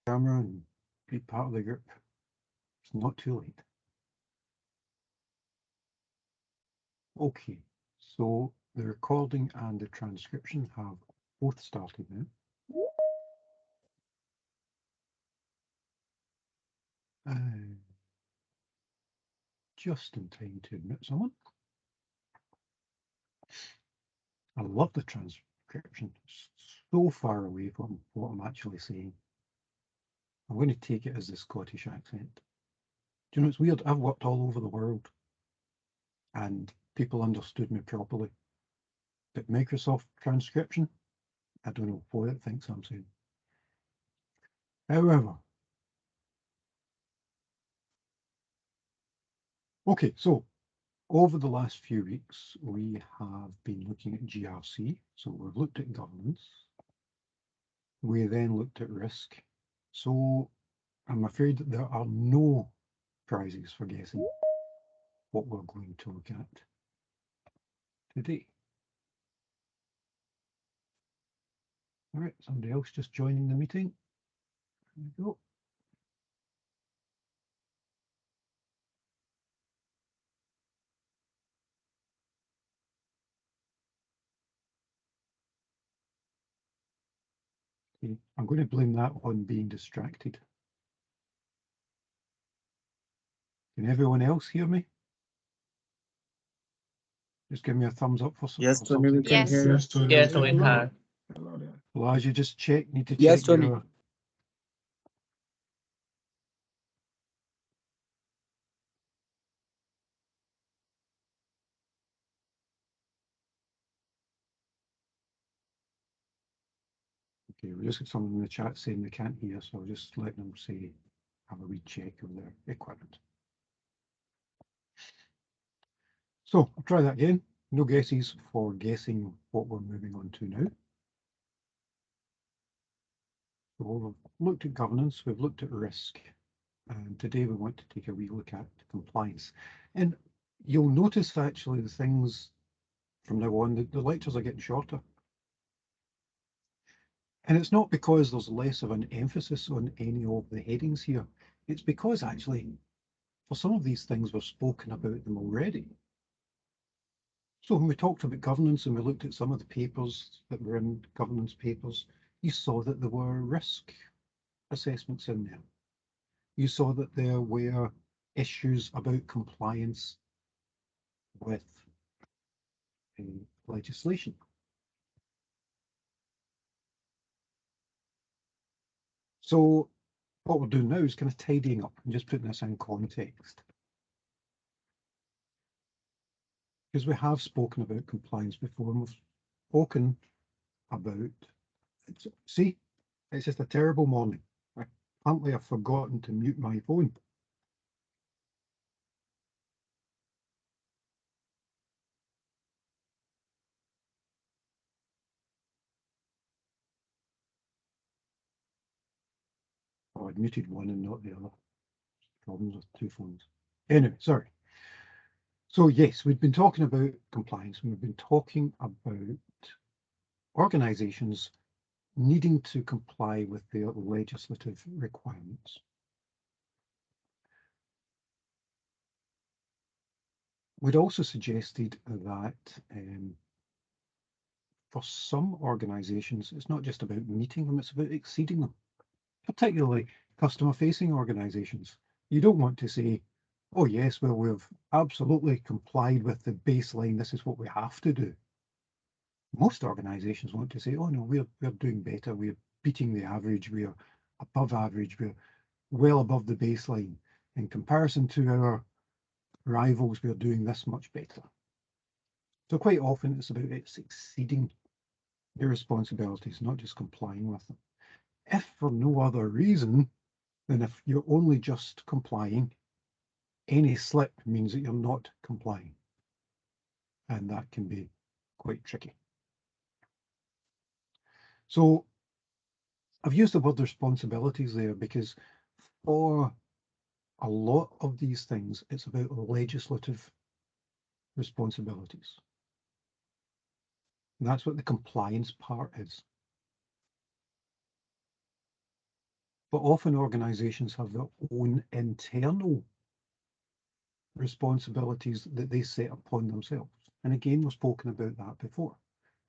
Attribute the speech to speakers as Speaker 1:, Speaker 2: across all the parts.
Speaker 1: camera and be part of the group. It's not too late. Okay, so the recording and the transcription have both started now. Just in time to admit someone. I love the transcription. It's so far away from what I'm actually saying. I'm going to take it as the Scottish accent. Do you know, it's weird. I've worked all over the world and people understood me properly. But Microsoft transcription, I don't know what it thinks I'm saying. However, okay, so over the last few weeks, we have been looking at GRC. So we've looked at governance. We then looked at risk. So I'm afraid that there are no prizes for guessing what we're going to look at today. All right, somebody else just joining the meeting. There we go. Okay, I'm going to blame that on being distracted. Can everyone else hear me? Just give me a thumbs up for
Speaker 2: Yes,
Speaker 1: something.
Speaker 2: Tony, we can
Speaker 3: Yes.
Speaker 2: hear you.
Speaker 4: Yes, Tony.
Speaker 5: Yes, we can.
Speaker 1: Well, as you just check, need to check
Speaker 2: Yes, Tony.
Speaker 1: your. Okay, we just got someone in the chat saying they can't hear, so I'll just let them say, have a wee check of their equipment. So I'll try that again. No guesses for guessing what we're moving on to now. So we've looked at governance, we've looked at risk, and today we want to take a wee look at compliance. And you'll notice actually the things from now on, the lectures are getting shorter. And it's not because there's less of an emphasis on any of the headings here. It's because actually, for some of these things, we've spoken about them already. So when we talked about governance and we looked at some of the papers that were in governance papers, you saw that there were risk assessments in there. You saw that there were issues about compliance with legislation. So what we're doing now is kind of tidying up and just putting this in context. Because we have spoken about compliance before, and we've spoken about, see, it's just a terrible morning. Apparently I've forgotten to mute my phone. Oh, I'd muted one and not the other. Problems with two phones. Anyway, sorry. So yes, we've been talking about compliance, and we've been talking about organisations needing to comply with their legislative requirements. We'd also suggested that for some organisations, it's not just about meeting them, it's about exceeding them, particularly customer-facing organisations. You don't want to say, oh yes, well, we've absolutely complied with the baseline, this is what we have to do. Most organisations want to say, oh no, we're doing better, we're beating the average, we're above average, we're well above the baseline. In comparison to our rivals, we're doing this much better. So quite often it's about exceeding your responsibilities, not just complying with them. If for no other reason than if you're only just complying, any slip means that you're not complying. And that can be quite tricky. So I've used the word responsibilities there because for a lot of these things, it's about legislative responsibilities. And that's what the compliance part is. But often organizations have their own internal responsibilities that they set upon themselves. And again, we've spoken about that before.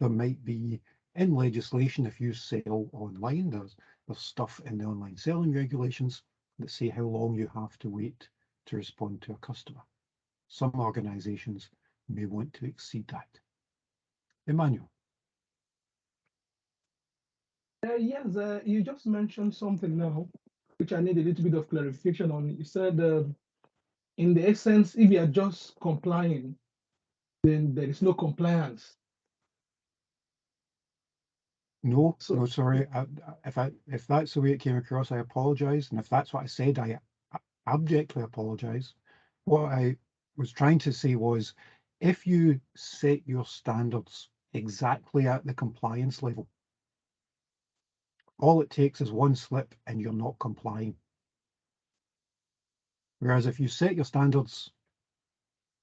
Speaker 1: There might be in legislation, if you sell online, there's stuff in the online selling regulations that say how long you have to wait to respond to a customer. Some organizations may want to exceed that. Emmanuel.
Speaker 2: Yes, you just mentioned something now, which I need a little bit of clarification on. You said, in the essence, if you are just complying, then there is no compliance.
Speaker 1: No,
Speaker 2: So,
Speaker 1: no, sorry. If that's the way it came across, I apologise. And if that's what I said, I abjectly apologise. What I was trying to say was, if you set your standards exactly at the compliance level, all it takes is one slip and you're not complying. Whereas if you set your standards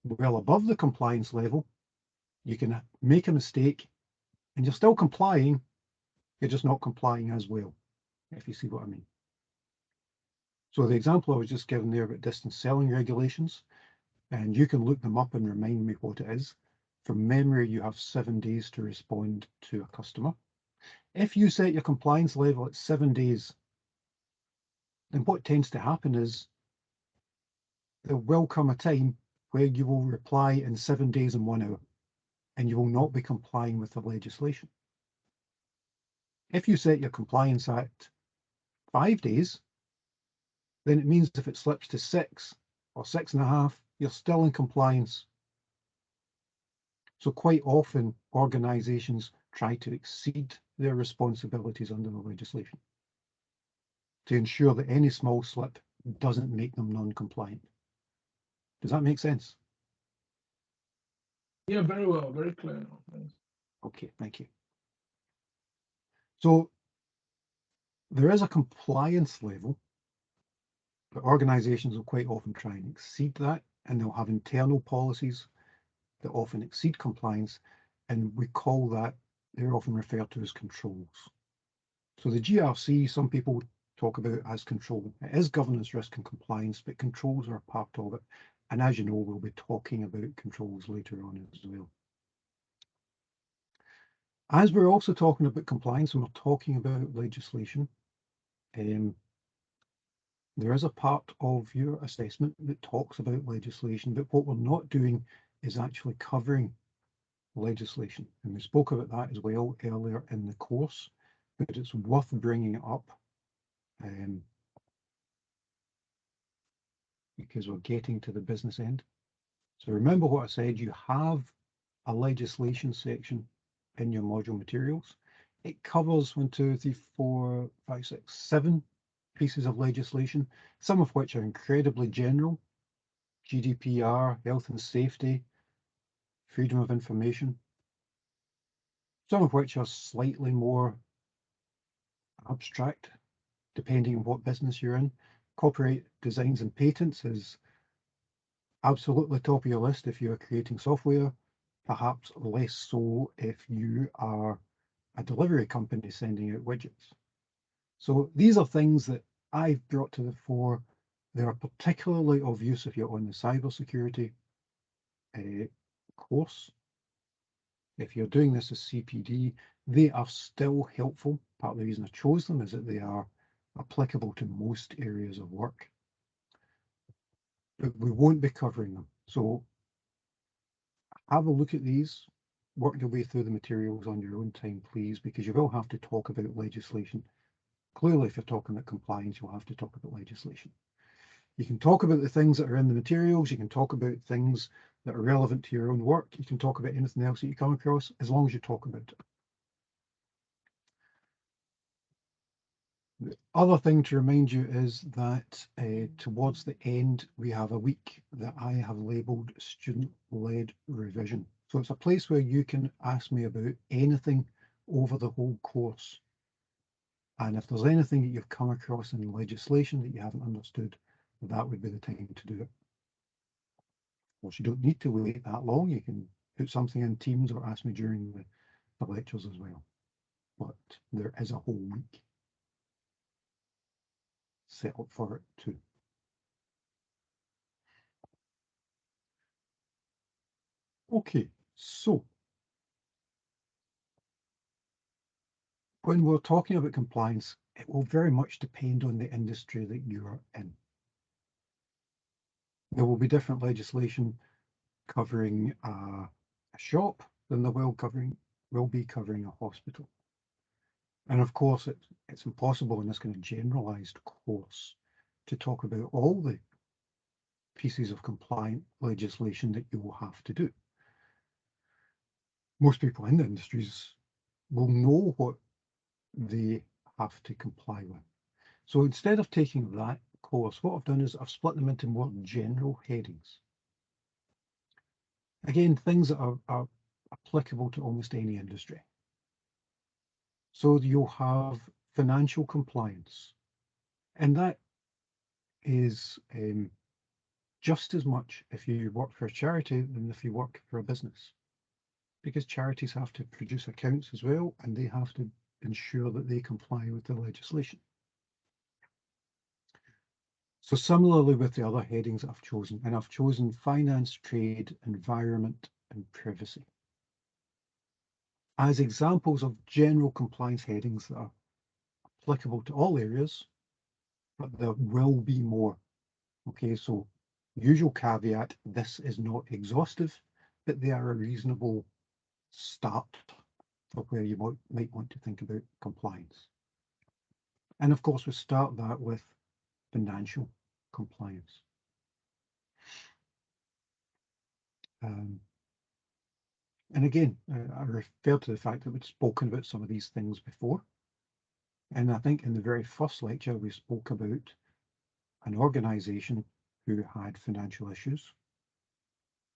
Speaker 1: well above the compliance level, you can make a mistake and you're still complying, you're just not complying as well, if you see what I mean. So the example I was just given there about distance selling regulations, and you can look them up and remind me what it is. From memory, you have 7 days to respond to a customer. If you set your compliance level at 7 days, then what tends to happen is there will come a time where you will reply in 7 days and 1 hour, and you will not be complying with the legislation. If you set your compliance at 5 days, then it means if it slips to 6 or 6.5, you're still in compliance. So quite often, organisations try to exceed their responsibilities under the legislation to ensure that any small slip doesn't make them non-compliant. Does that make sense?
Speaker 2: yeah, very well, very clear.
Speaker 1: Okay, thank you. So there is a compliance level, but organisations will quite often try and exceed that, and they'll have internal policies that often exceed compliance, and we call that, they're often referred to as controls. So the GRC, some people talk about as control. It is governance, risk and compliance, but controls are a part of it. And as you know, we'll be talking about controls later on as well. As we're also talking about compliance and we're talking about legislation, there is a part of your assessment that talks about legislation, but what we're not doing is actually covering legislation. And we spoke about that as well earlier in the course, but it's worth bringing it up because we're getting to the business end. So remember what I said, you have a legislation section in your module materials. It covers 1, 2, 3, 4, 5, 6, 7 pieces of legislation, some of which are incredibly general. GDPR, health and safety, freedom of information, some of which are slightly more abstract, depending on what business you're in. Copyright designs and patents is absolutely top of your list if you're creating software, perhaps less so if you are a delivery company sending out widgets. So these are things that I've brought to the fore. They are particularly of use if you're on the cybersecurity course. If you're doing this as CPD, they are still helpful. Part of the reason I chose them is that they are applicable to most areas of work. But we won't be covering them. So have a look at these, work your way through the materials on your own time, please, because you will have to talk about legislation. Clearly, if you're talking about compliance, you'll have to talk about legislation. You can talk about the things that are in the materials, you can talk about things that are relevant to your own work, you can talk about anything else that you come across, as long as you talk about it. The other thing to remind you is that towards the end, we have a week that I have labelled student-led revision. So it's a place where you can ask me about anything over the whole course. And if there's anything that you've come across in legislation that you haven't understood, that would be the time to do it. Of course, you don't need to wait that long. You can put something in Teams or ask me during the lectures as well. But there is a whole week. set up for it too. Okay, so when we're talking about compliance, it will very much depend on the industry that you're in. There will be different legislation covering a shop than there will be covering a hospital. And of course, it's impossible in this kind of generalized course to talk about all the pieces of compliant legislation that you will have to do. Most people in the industries will know what they have to comply with. So instead of taking that course, what I've done is I've split them into more general headings. Again, things that are applicable to almost any industry. So you'll have financial compliance, and that is just as much if you work for a charity than if you work for a business, because charities have to produce accounts as well, and they have to ensure that they comply with the legislation. So similarly with the other headings I've chosen, and I've chosen finance, trade, environment, and privacy as examples of general compliance headings that are applicable to all areas, but there will be more. Okay, so usual caveat, this is not exhaustive, but they are a reasonable start for where you might want to think about compliance. And of course, we start that with financial compliance. And again, I refer to the fact that we'd spoken about some of these things before. And I think in the very first lecture, we spoke about an organization who had financial issues.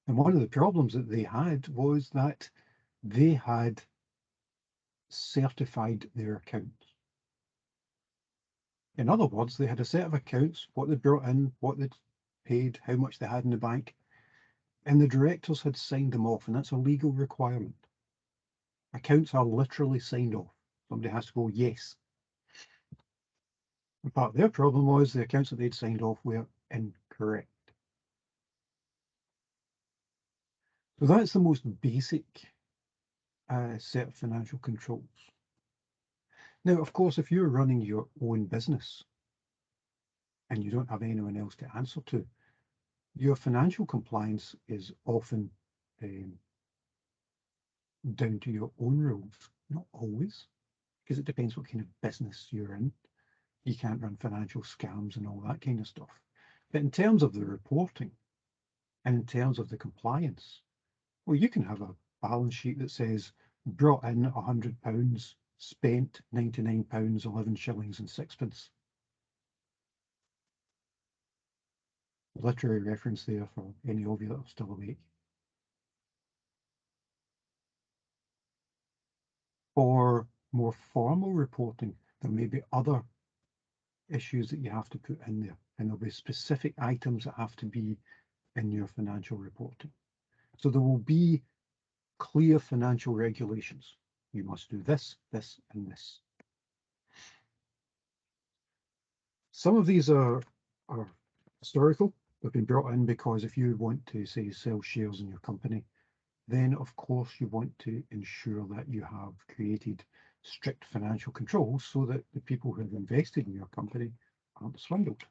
Speaker 1: And one of the problems that they had was that they had certified their accounts. In other words, they had a set of accounts, what they brought in, what they'd paid, how much they had in the bank, and the directors had signed them off, and that's a legal requirement. Accounts are literally signed off. Somebody has to go, yes. And part of their problem was the accounts that they'd signed off were incorrect. So that's the most basic set of financial controls. Now, of course, if you're running your own business and you don't have anyone else to answer to, your financial compliance is often down to your own rules. Not always, because it depends what kind of business you're in. You can't run financial scams and all that kind of stuff. But in terms of the reporting and in terms of the compliance, well, you can have a balance sheet that says brought in £100, spent £99, 11 shillings and sixpence. Literary reference there for any of you that are still awake. For more formal reporting, there may be other issues that you have to put in there, and there'll be specific items that have to be in your financial reporting. So there will be clear financial regulations. You must do this, this, and this. Some of these are historical. They've been brought in because if you want to, say, sell shares in your company, then of course you want to ensure that you have created strict financial controls so that the people who have invested in your company aren't swindled.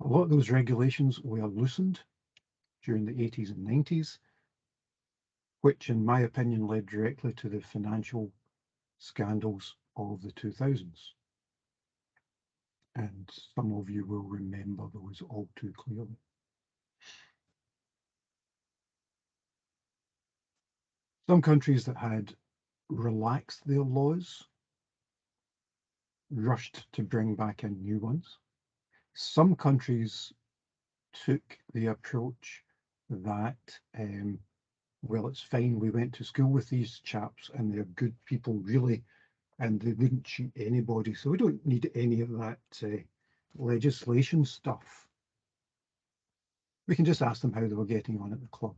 Speaker 1: A lot of those regulations were loosened during the 80s and 90s, which in my opinion led directly to the financial scandals of the 2000s. And some of you will remember those all too clearly. Some countries that had relaxed their laws rushed to bring back in new ones. Some countries took the approach that, well, it's fine, we went to school with these chaps and they're good people, really, and they wouldn't cheat anybody, so we don't need any of that legislation stuff. We can just ask them how they were getting on at the club.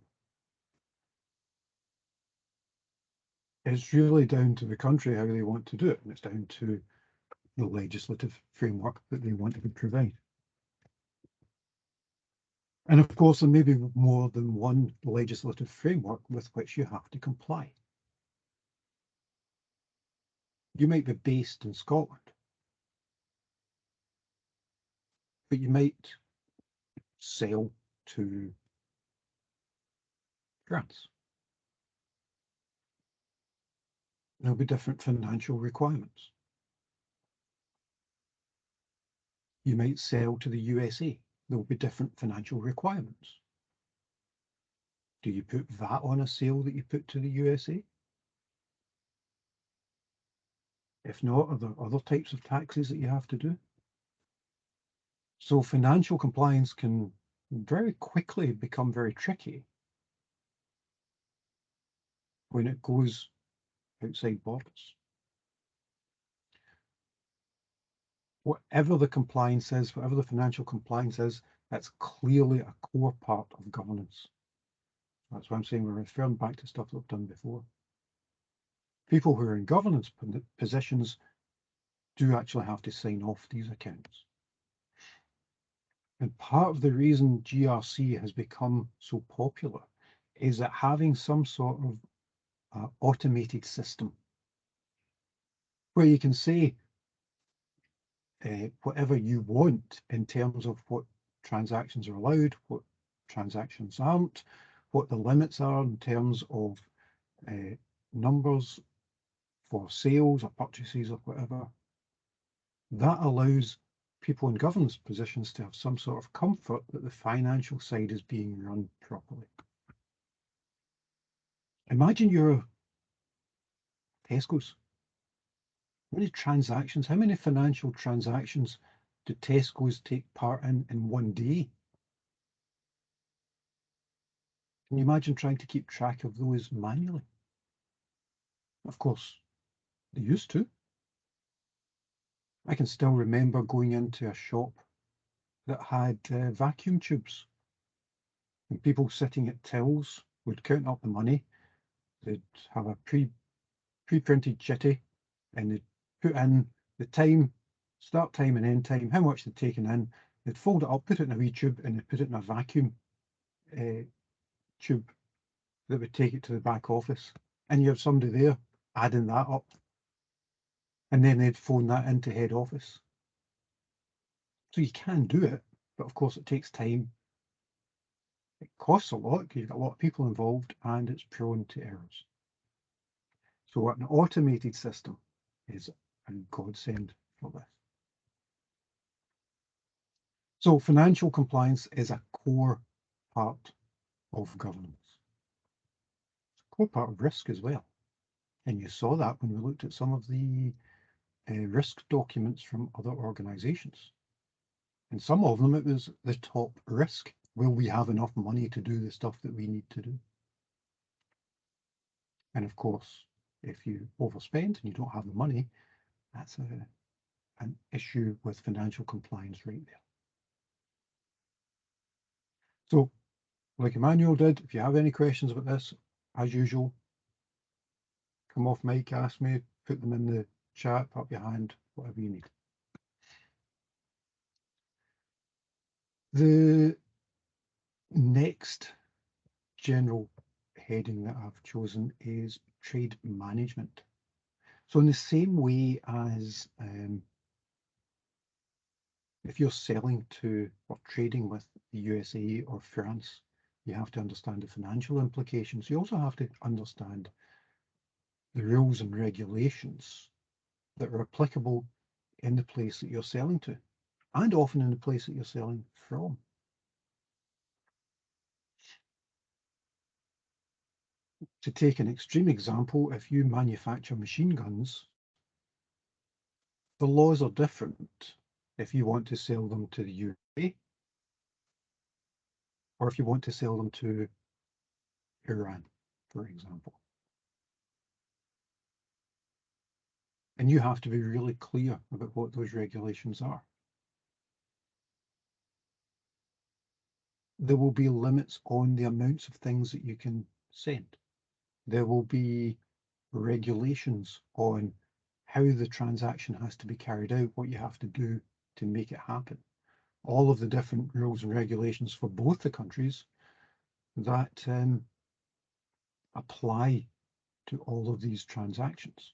Speaker 1: It's really down to the country how they want to do it, and it's down to the legislative framework that they want to provide. And of course, there may be more than one legislative framework with which you have to comply. You might be based in Scotland, but you might sell to France. There'll be different financial requirements. You might sell to the USA. There will be different financial requirements. Do you put VAT on a sale that you put to the USA? If not, are there other types of taxes that you have to do? So financial compliance can very quickly become very tricky when it goes outside borders. Whatever the compliance is, whatever the financial compliance is, that's clearly a core part of governance. That's why I'm saying we're referring back to stuff that we've done before. People who are in governance positions do actually have to sign off these accounts. And part of the reason GRC has become so popular is that having some sort of automated system where you can say whatever you want in terms of what transactions are allowed, what transactions aren't, what the limits are in terms of numbers for sales or purchases or whatever. That allows people in governance positions to have some sort of comfort that the financial side is being run properly. Imagine you're Tesco's. How many transactions, how many financial transactions do Tesco's take part in one day? Can you imagine trying to keep track of those manually? Of course, they used to. I can still remember going into a shop that had vacuum tubes, and people sitting at tills would count up the money. They'd have a pre-printed chitty, and they'd put in the time, start time and end time, how much they'd taken in. They'd fold it up, put it in a wee tube, and they'd put it in a vacuum tube that would take it to the back office. And you have somebody there adding that up. And then they'd phone that into head office. So you can do it, but of course it takes time. It costs a lot because you've got a lot of people involved and it's prone to errors. So an automated system is a godsend for this. So financial compliance is a core part of governance. It's a core part of risk as well. And you saw that when we looked at some of the risk documents from other organizations. And some of them, it was the top risk. Will we have enough money to do the stuff that we need to do? And of course, if you overspend and you don't have the money, that's an issue with financial compliance right there. So, like Emmanuel did, if you have any questions about this, as usual, come off mic, ask me, put them in the chat, up your hand, whatever you need. The next general heading that I've chosen is trade management. So in the same way as if you're selling to or trading with the USA or France, you have to understand the financial implications. You also have to understand the rules and regulations that are applicable in the place that you're selling to, and often in the place that you're selling from. To take an extreme example, if you manufacture machine guns, the laws are different if you want to sell them to the USA or if you want to sell them to Iran, for example. And you have to be really clear about what those regulations are. There will be limits on the amounts of things that you can send. There will be regulations on how the transaction has to be carried out, what you have to do to make it happen. All of the different rules and regulations for both the countries that apply to all of these transactions.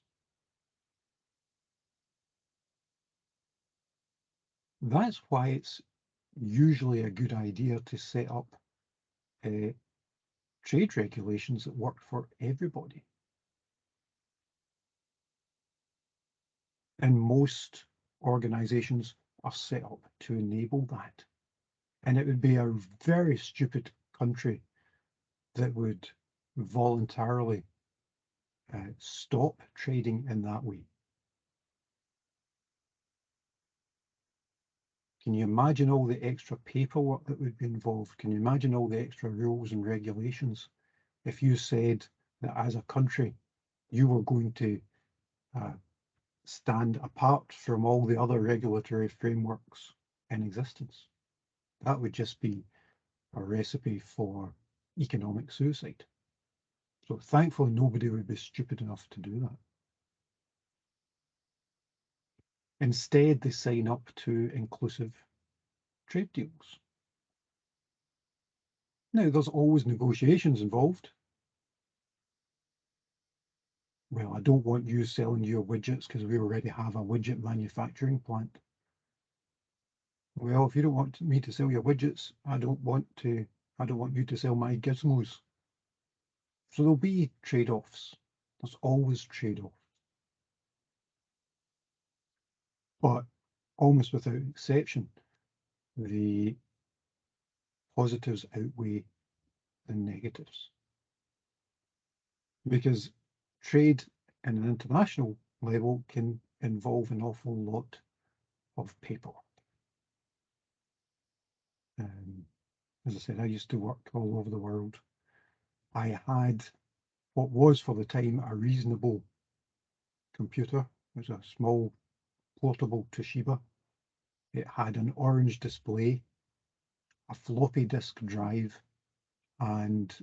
Speaker 1: That's why it's usually a good idea to set up trade regulations that work for everybody. And most organizations are set up to enable that. And it would be a very stupid country that would voluntarily stop trading in that way. Can you imagine all the extra paperwork that would be involved? Can you imagine all the extra rules and regulations if you said that as a country you were going to stand apart from all the other regulatory frameworks in existence? That would just be a recipe for economic suicide. So thankfully, nobody would be stupid enough to do that. Instead, they sign up to inclusive trade deals. Now, there's always negotiations involved. Well, I don't want you selling your widgets because we already have a widget manufacturing plant. Well, if you don't want me to sell your widgets, I don't want you to sell my gizmos. So there'll be trade-offs. There's always trade-offs. But almost without exception, the positives outweigh the negatives. Because trade in an international level can involve an awful lot of paperwork. As I said, I used to work all over the world. I had what was for the time a reasonable computer. It was a small portable Toshiba. It had an orange display, a floppy disk drive, and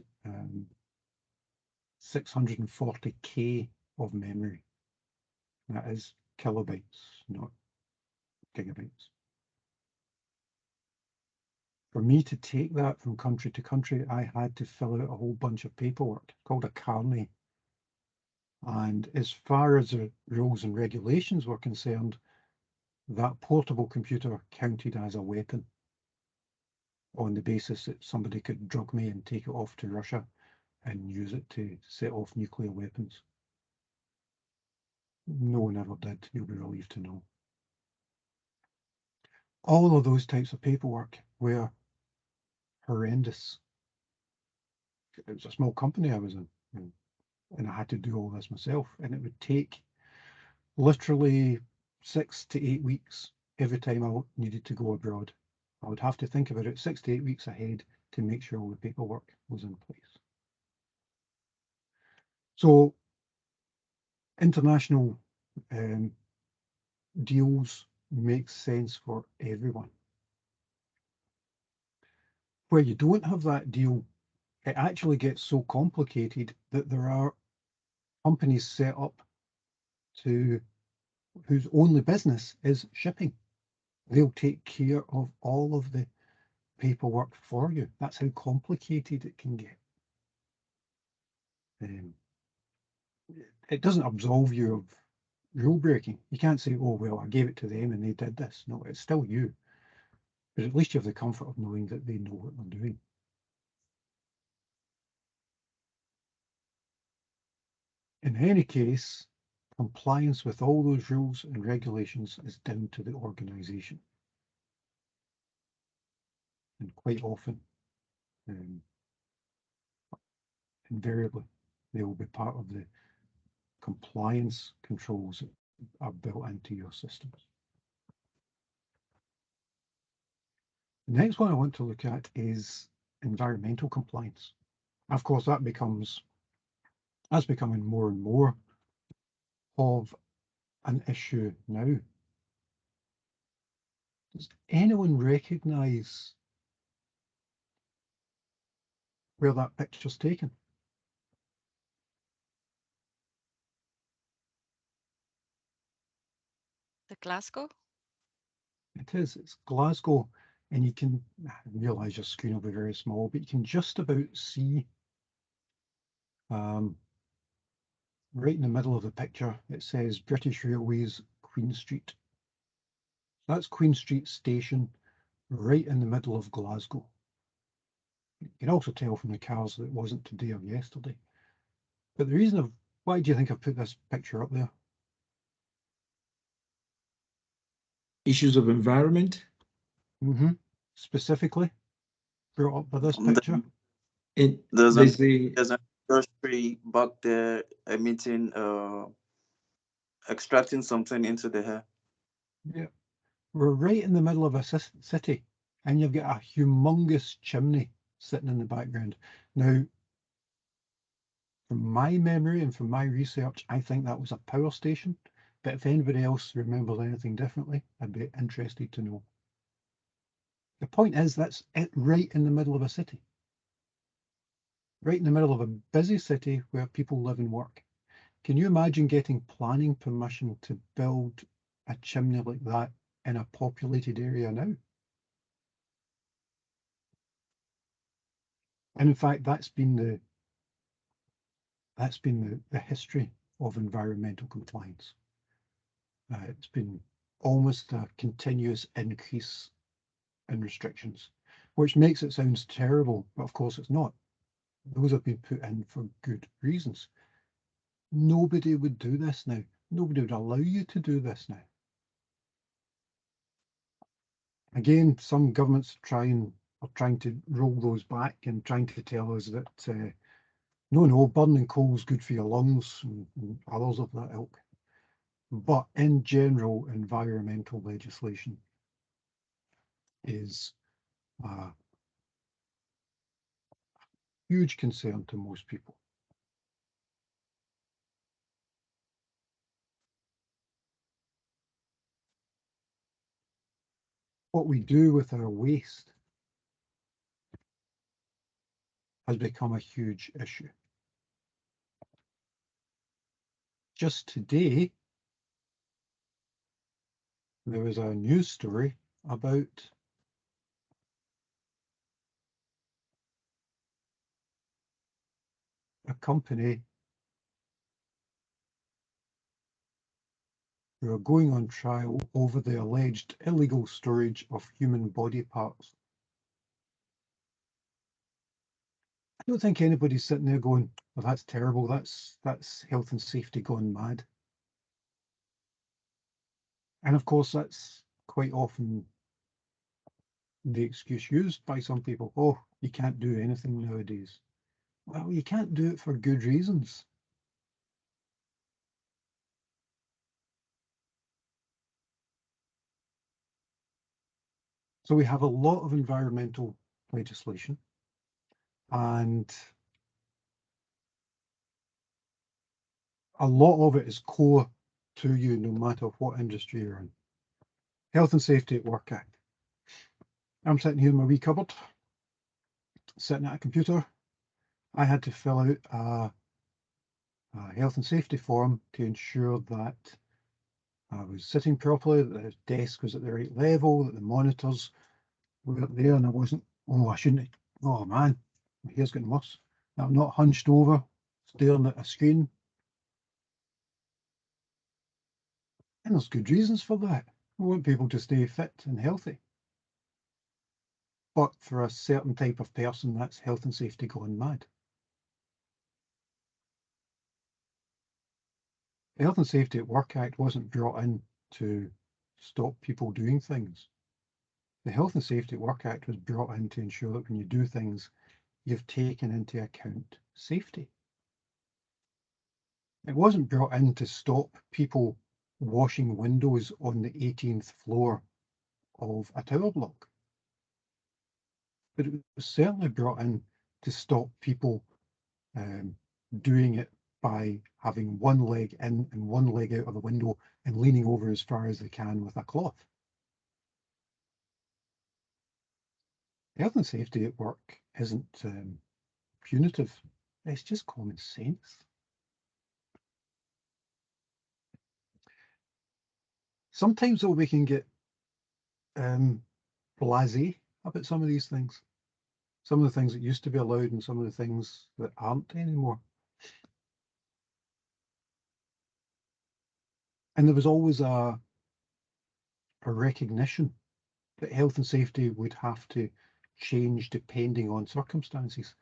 Speaker 1: 640K of memory. That is kilobytes, not gigabytes. For me to take that from country to country, I had to fill out a whole bunch of paperwork called a carnet. And as far as the rules and regulations were concerned, that portable computer counted as a weapon on the basis that somebody could drug me and take it off to Russia and use it to set off nuclear weapons. No one ever did, you'll be relieved to know. All of those types of paperwork were horrendous. It was a small company I was in, and I had to do all this myself, and it would take literally 6 to 8 weeks every time I needed to go abroad. I would have to think about it 6 to 8 weeks ahead to make sure all the paperwork was in place. So international deals make sense for everyone. Where you don't have that deal, it actually gets so complicated that there are companies set up whose only business is shipping. They'll take care of all of the paperwork for you. That's how complicated it can get. It doesn't absolve you of rule breaking. You can't say, oh, well, I gave it to them and they did this. No, it's still you. But at least you have the comfort of knowing that they know what they're doing. In any case, compliance with all those rules and regulations is down to the organization. And quite often, invariably, they will be part of the compliance controls that are built into your systems. The next one I want to look at is environmental compliance. Of course, that's becoming more and more of an issue now. Does anyone recognize where that picture's taken?
Speaker 3: it Glasgow?
Speaker 1: It is. It's Glasgow, and you can realise your screen will be very small, but you can just about see right in the middle of the picture. It says British Railways Queen Street. That's Queen Street Station, right in the middle of Glasgow. You can also tell from the cars that it wasn't today or yesterday. But the reason of why do you think I've put this picture up there?
Speaker 4: Issues of environment.
Speaker 1: Specifically brought up by this
Speaker 5: The-
Speaker 1: picture.
Speaker 5: There's
Speaker 4: There's the
Speaker 5: there's an industry back there emitting extracting something into the air.
Speaker 1: Yeah, we're right in the middle of a city, and you've got a humongous chimney sitting in the background. Now, from my memory and from my research, I think that was a power station. But if anybody else remembers anything differently, I'd be interested to know. The point is, that's it right in the middle of a city. Right in the middle of a busy city where people live and work. Can you imagine getting planning permission to build a chimney like that in a populated area now? And in fact, that's been the history of environmental compliance. It's been almost a continuous increase in restrictions, which makes it sound terrible, but of course it's not. Those have been put in for good reasons. Nobody would do this now. Nobody would allow you to do this now. Again, some governments are trying to roll those back and trying to tell us that no, burning coal is good for your lungs and others of that ilk. But in general, environmental legislation is a huge concern to most people. What we do with our waste has become a huge issue. Just today, there was a news story about a company who are going on trial over the alleged illegal storage of human body parts. I don't think anybody's sitting there going, well, that's terrible, that's health and safety gone mad. And of course, that's quite often the excuse used by some people. Oh, you can't do anything nowadays. Well, you can't do it for good reasons. So we have a lot of environmental legislation, and a lot of it is core to you no matter what industry you're in. Health and Safety at Work Act. I'm sitting here in my wee cupboard, sitting at a computer. I had to fill out a health and safety form to ensure that I was sitting properly, that the desk was at the right level, that the monitors were up there, and I wasn't, oh, I shouldn't, oh man, my hair's getting worse. I'm not hunched over, staring at a screen. And there's good reasons for that. We want people to stay fit and healthy. But for a certain type of person, that's health and safety gone mad. The Health and Safety at Work Act wasn't brought in to stop people doing things. The Health and Safety at Work Act was brought in to ensure that when you do things, you've taken into account safety. It wasn't brought in to stop people washing windows on the 18th floor of a tower block. But it was certainly brought in to stop people doing it by having one leg in and one leg out of the window and leaning over as far as they can with a cloth. Health and safety at work isn't punitive, it's just common sense. Sometimes though we can get blasé about some of these things. Some of the things that used to be allowed and some of the things that aren't anymore. And there was always a recognition that health and safety would have to change depending on circumstances.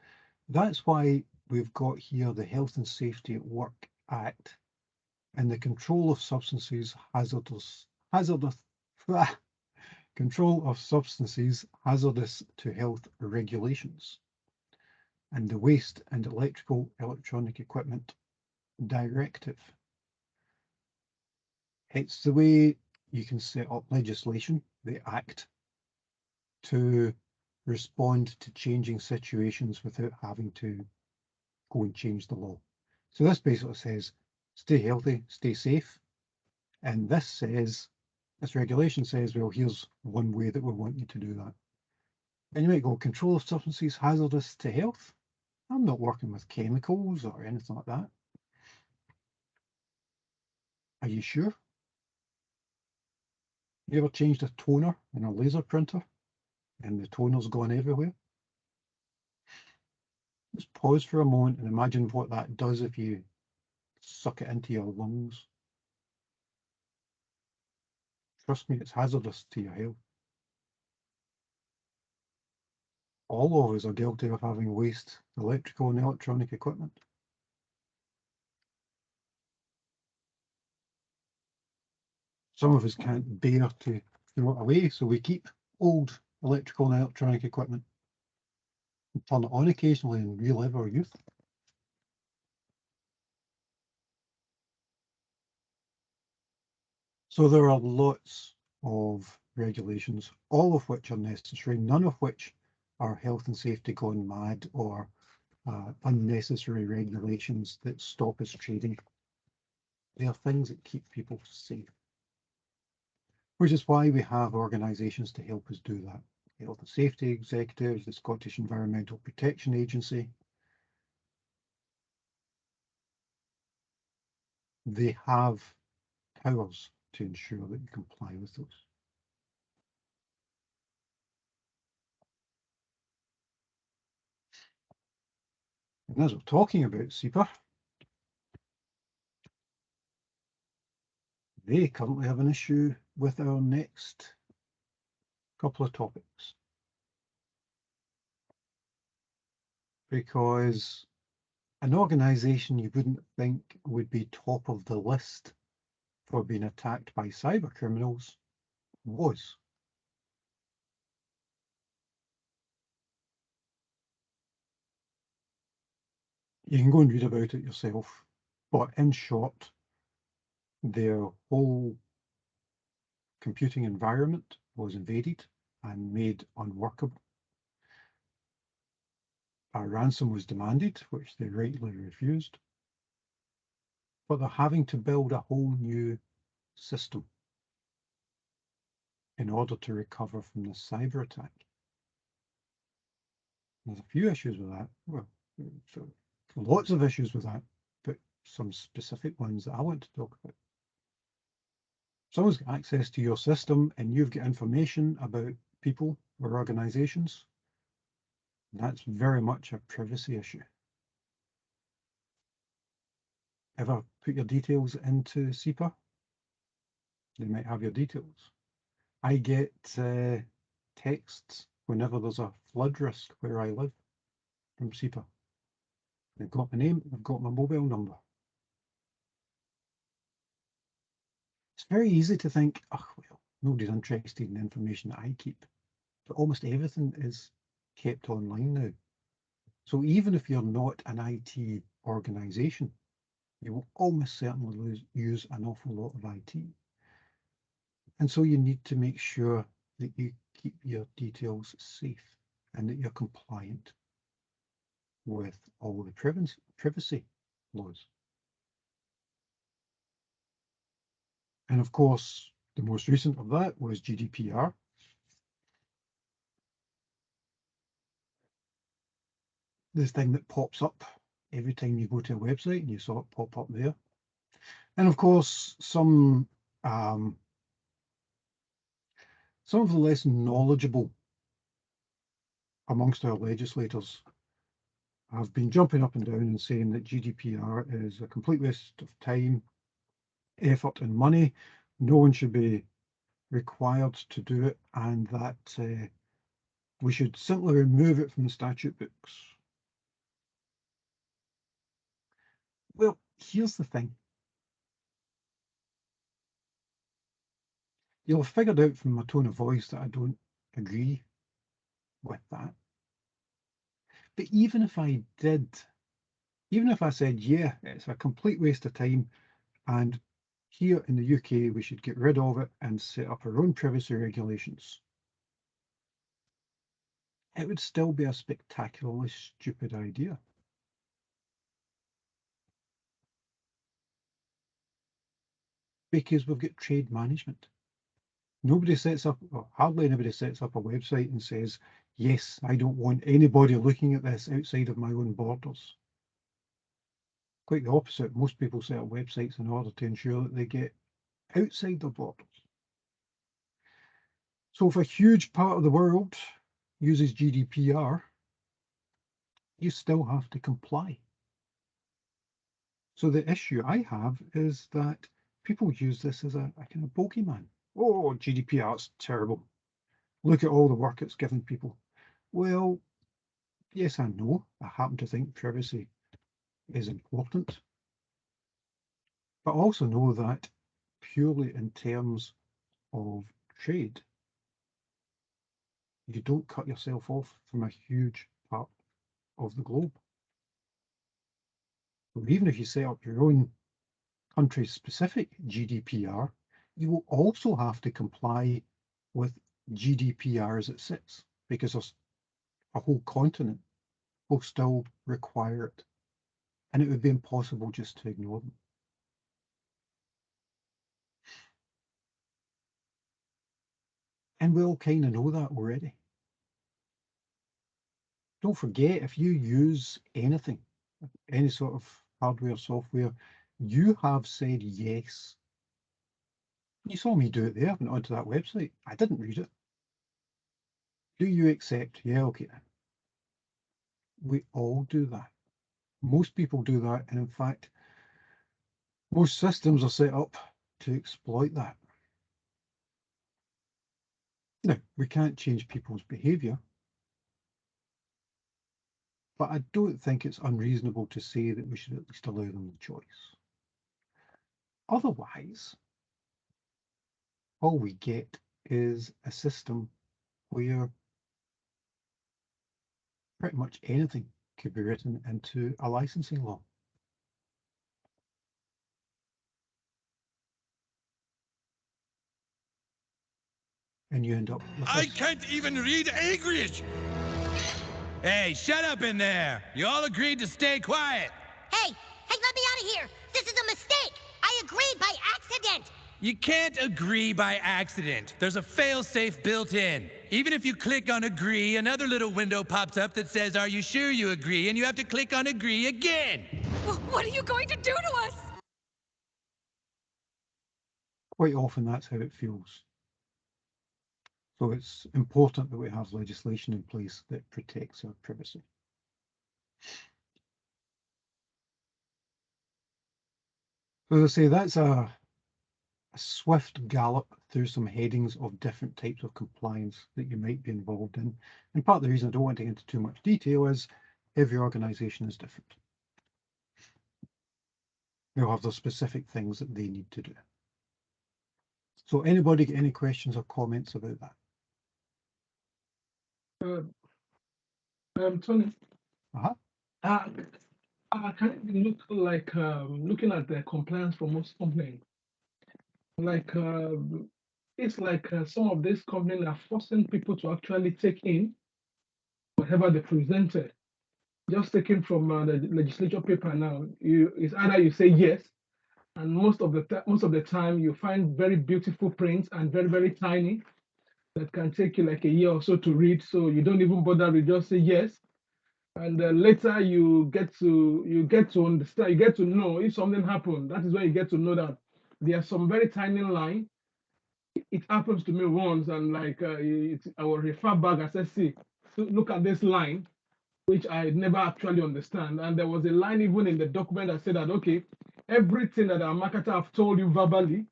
Speaker 1: That's why we've got here the Health and Safety at Work Act and the Control of Substances Control of Substances Hazardous to Health Regulations, and the Waste and Electronic Equipment Directive. It's the way you can set up legislation, the Act, to respond to changing situations without having to go and change the law. So this basically says, stay healthy, stay safe. And this regulation says, well, here's one way that we want you to do that. And you might go, control of substances hazardous to health? I'm not working with chemicals or anything like that. Are you sure? You ever changed a toner in a laser printer and the toner's gone everywhere? Just pause for a moment and imagine what that does if you suck it into your lungs. Trust me, it's hazardous to your health. All of us are guilty of having waste electrical and electronic equipment. Some of us can't bear to throw it away, so we keep old electrical and electronic equipment and turn it on occasionally and relive our youth. So there are lots of regulations, all of which are necessary, none of which are health and safety gone mad or unnecessary regulations that stop us trading. They are things that keep people safe, which is why we have organisations to help us do that. Health and Safety Executives, the Scottish Environmental Protection Agency. They have powers to ensure that you comply with those. And as we're talking about SEPA, they currently have an issue with our next couple of topics. Because an organisation you wouldn't think would be top of the list for being attacked by cyber criminals was. You can go and read about it yourself, but in short, their whole computing environment was invaded and made unworkable. A ransom was demanded, which they rightly refused, but they're having to build a whole new system in order to recover from the cyber attack. There's a few issues with that. Well, so lots of issues with that, but some specific ones that I want to talk about. Someone's got access to your system and you've got information about people or organizations. That's very much a privacy issue. Ever put your details into SEPA? They might have your details. I get texts whenever there's a flood risk where I live from SEPA. They've got my name, they've got my mobile number. It's very easy to think, oh, well, nobody's interested in the information that I keep. But almost everything is kept online now. So even if you're not an IT organisation, you will almost certainly use an awful lot of IT. And so you need to make sure that you keep your details safe and that you're compliant with all the privacy laws. And of course, the most recent of that was GDPR. This thing that pops up every time you go to a website and you saw it pop up there. And of course, some Some of the less knowledgeable amongst our legislators have been jumping up and down and saying that GDPR is a complete waste of time, effort and money. No one should be required to do it, and that we should simply remove it from the statute books. Well, here's the thing. You'll have figured out from my tone of voice that I don't agree with that. But even if I did, even if I said, yeah, it's a complete waste of time, and here in the UK, we should get rid of it and set up our own privacy regulations, it would still be a spectacularly stupid idea. Because we've got trade management. Nobody sets up, or hardly anybody sets up a website and says, yes, I don't want anybody looking at this outside of my own borders. Quite the opposite. Most people set up websites in order to ensure that they get outside their borders. So if a huge part of the world uses GDPR, you still have to comply. So the issue I have is that people use this as a kind of bogeyman. Oh, GDPR is terrible. Look at all the work it's given people. Well, yes and no. I happen to think privacy is important. But also know that purely in terms of trade, you don't cut yourself off from a huge part of the globe. So even if you set up your own country-specific GDPR, you will also have to comply with GDPR as it sits, because there's a whole continent will still require it. And it would be impossible just to ignore them. And we all kind of know that already. Don't forget, if you use anything, any sort of hardware, software, you have said yes. You saw me do it there. I went onto that website. I didn't read it. Do you accept? Yeah, okay then. We all do that. Most people do that. And in fact, most systems are set up to exploit that. Now, we can't change people's behavior, but I don't think it's unreasonable to say that we should at least allow them the choice. Otherwise, all we get is a system where pretty much anything could be written into a licensing law. And you end up with
Speaker 3: I
Speaker 1: this.
Speaker 3: can't even read English! Hey, shut up in there! You all agreed to stay quiet.
Speaker 6: Hey, let me out of here! This is a mistake! I agreed by accident!
Speaker 3: You can't agree by accident. There's a fail-safe built in. Even if you click on agree, another little window pops up that says, are you sure you agree? And you have to click on agree again.
Speaker 6: What are you going to do to us?
Speaker 1: Quite often that's how it feels. So it's important that we have legislation in place that protects our privacy. So as I say, that's a swift gallop through some headings of different types of compliance that you might be involved in. And part of the reason I don't want to get into too much detail is every organisation is different. They'll have their specific things that they need to do. So anybody get any questions or comments about that?
Speaker 2: Tony.
Speaker 1: Uh-huh.
Speaker 2: Can it look like looking at the compliance for most companies? Like it's like some of these companies are forcing people to actually take in whatever they presented. Just taken from the legislature paper now, it's either you say yes, and most of the time you find very beautiful prints and very tiny that can take you like a year or so to read. So you don't even bother. You just say yes, and later you get to understand. You get to know if something happened. That is where you get to know that there are some very tiny line it happens to me once, and like I will refer back and say, see, look at this line, which I never actually understand. And there was a line even in the document that said that, okay, everything that our marketer have told you verbally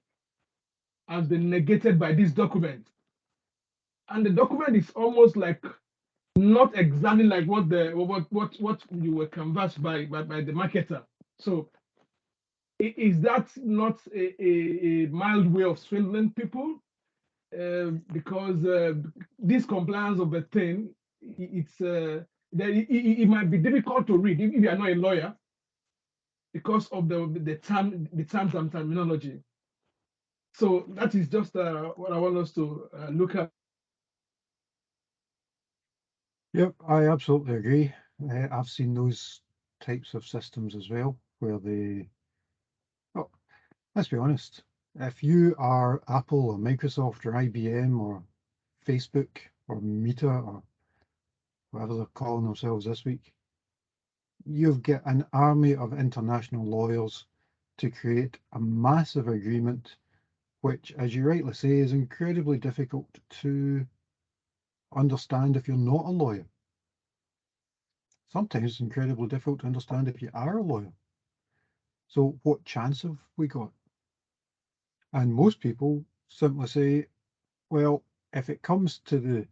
Speaker 2: has been negated by this document. And the document is almost like not exactly like what you were canvassed by the marketer. So is that not a mild way of swindling people? Because this compliance of the thing, it's it might be difficult to read if you are not a lawyer because of the terms and terminology. So that is just what I want us to look at.
Speaker 1: Yep, I absolutely agree. I've seen those types of systems as well, where oh, let's be honest, if you are Apple or Microsoft or IBM or Facebook or Meta or whatever they're calling themselves this week, you've got an army of international lawyers to create a massive agreement, which, as you rightly say, is incredibly difficult to understand if you're not a lawyer. Sometimes it's incredibly difficult to understand if you are a lawyer. So what chance have we got? And most people simply say, well, if it comes to the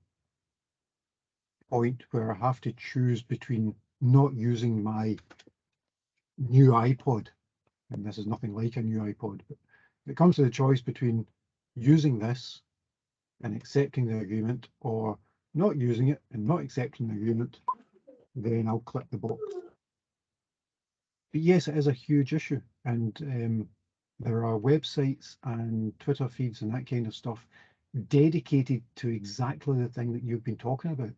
Speaker 1: point where I have to choose between not using my new iPod, and this is nothing like a new iPod, but if it comes to the choice between using this and accepting the agreement or not using it and not accepting the agreement, then I'll click the box. But yes, it is a huge issue, and there are websites and Twitter feeds and that kind of stuff dedicated to exactly the thing that you've been talking about,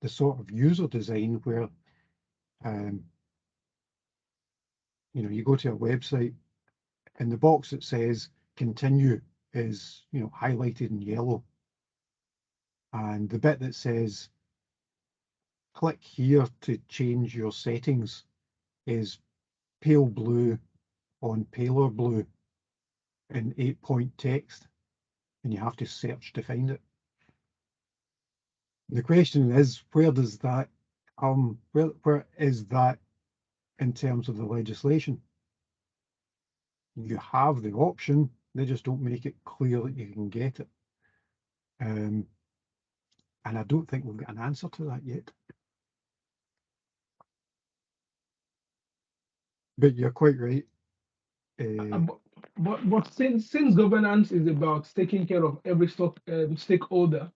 Speaker 1: the sort of user design where you go to a website and the box that says continue is highlighted in yellow, and the bit that says click here to change your settings is pale blue on paler blue in 8-point text, and you have to search to find it. The question is, where does that where is that in terms of the legislation? You have the option, they just don't make it clear that you can get it. And I don't think we've got an answer to that yet. But you're quite right.
Speaker 2: But since governance is about taking care of every stakeholder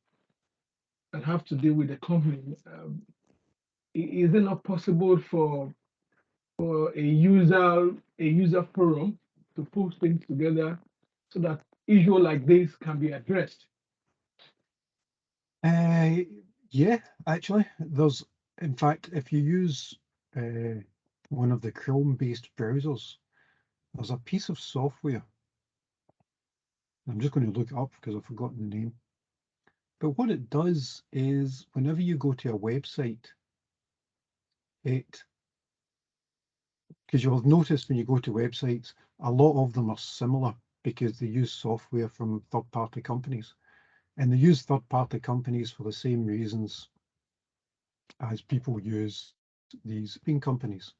Speaker 2: that have to deal with the company, is it not possible for a user forum to put things together so that issue like this can be addressed?
Speaker 1: Yeah, actually, there's, in fact, if you use one of the Chrome-based browsers, there's a piece of software. I'm just going to look it up because I've forgotten the name. But what it does is whenever you go to a website, because you'll have noticed when you go to websites, a lot of them are similar because they use software from third-party companies. And they use third-party companies for the same reasons as people use these shipping companies.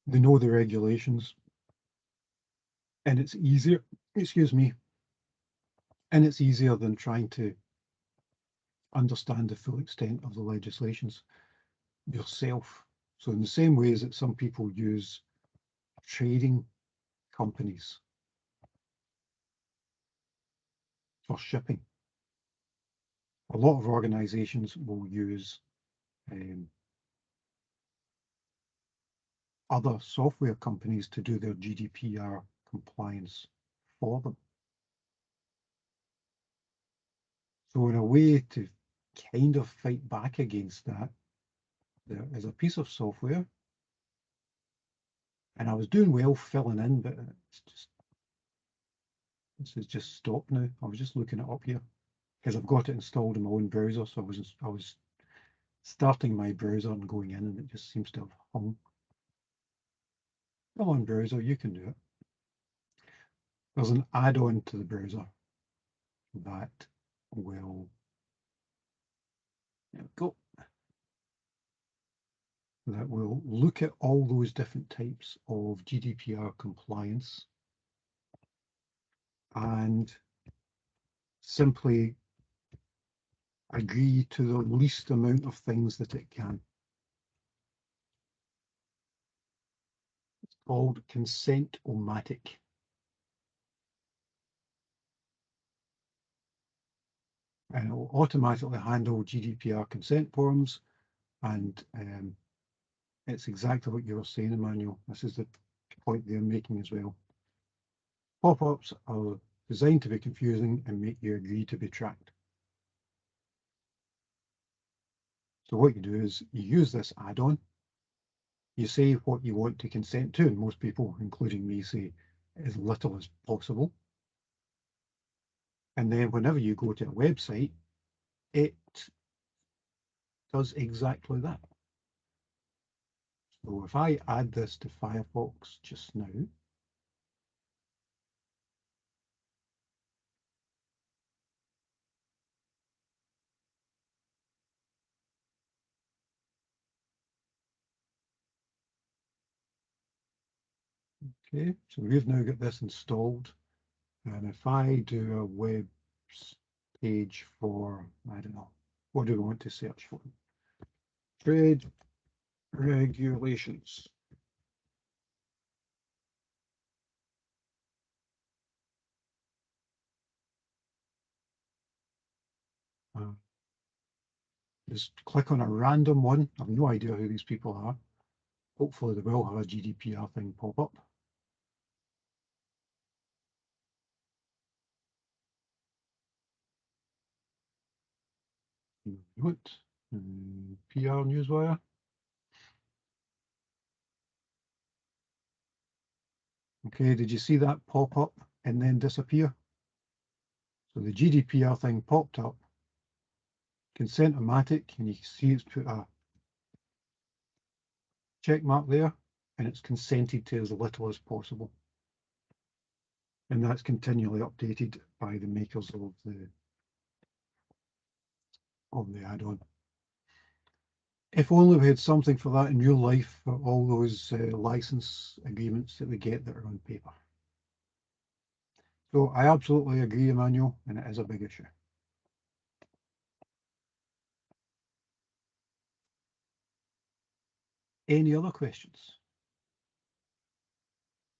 Speaker 1: They know the regulations, and it's easier, and it's easier than trying to understand the full extent of the legislations yourself. So in the same ways that some people use trading companies for shipping, a lot of organizations will use other software companies to do their GDPR compliance for them. So in a way to kind of fight back against that, there is a piece of software, and I was doing well filling in, but this has just stopped now. I was just looking it up here because I've got it installed in my own browser, so I was starting my browser and going in, and it just seems to have hung. Come on, browser, you can do it. There's an add-on to the browser that will, there we go, that will look at all those different types of GDPR compliance and simply agree to the least amount of things that it can. It's called consent-o-matic. And it will automatically handle GDPR consent forms, and it's exactly what you were saying, Emmanuel. This is the point they're making as well. Pop-ups are designed to be confusing and make you agree to be tracked. So what you do is you use this add-on, you say what you want to consent to, and most people, including me, say as little as possible. And then whenever you go to a website, it does exactly that. So if I add this to Firefox just now, okay, so we've now got this installed. And if I do a web page for, I don't know, what do we want to search for? Trade regulations. Just click on a random one. I have no idea who these people are. Hopefully they will have a GDPR thing pop up. What? PR Newswire. Okay, did you see that pop up and then disappear? So the GDPR thing popped up, consent-o-matic, and you can see it's put a check mark there, and it's consented to as little as possible. And that's continually updated by the makers of the add-on. If only we had something for that in real life, for all those license agreements that we get that are on paper. So I absolutely agree, Emmanuel, and it is a big issue. Any other questions?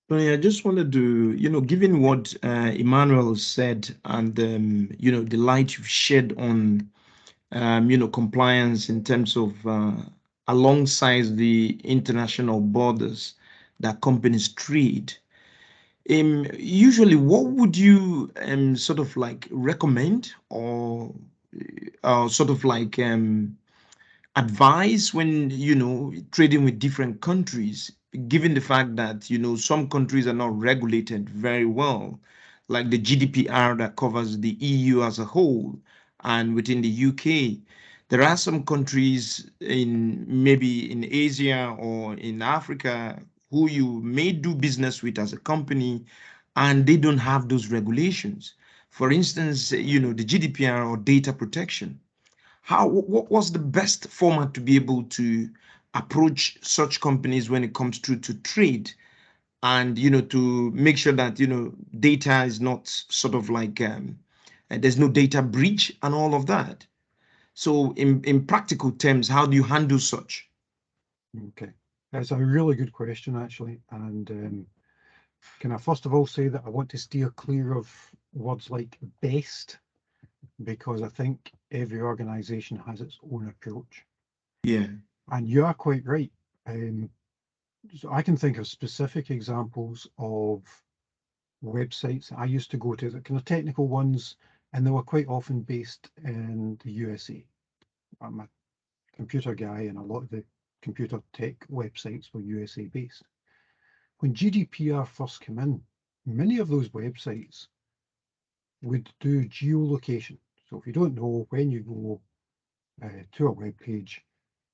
Speaker 4: Tony, I just wanted to, given what Emmanuel said and, the light you've shed on, compliance in terms of alongside the international borders that companies trade, usually what would you sort of like recommend or sort of like advice when trading with different countries, given the fact that some countries are not regulated very well, like the GDPR that covers the EU as a whole, and within the UK there are some countries in maybe in Asia or in Africa who you may do business with as a company, and they don't have those regulations. For instance, the GDPR or data protection. What was the best format to be able to approach such companies when it comes to trade, and to make sure that data is not sort of like there's no data breach and all of that. So in practical terms, how do you handle such?
Speaker 1: Okay, that's a really good question, actually. And can I first of all say that I want to steer clear of words like best, because I think every organization has its own approach.
Speaker 4: Yeah.
Speaker 1: And you are quite right. So I can think of specific examples of websites I used to go to, the kind of technical ones, and they were quite often based in the USA. I'm a computer guy, and a lot of the computer tech websites were USA based. When GDPR first came in, many of those websites would do geolocation. So if you don't know, when you go to a web page,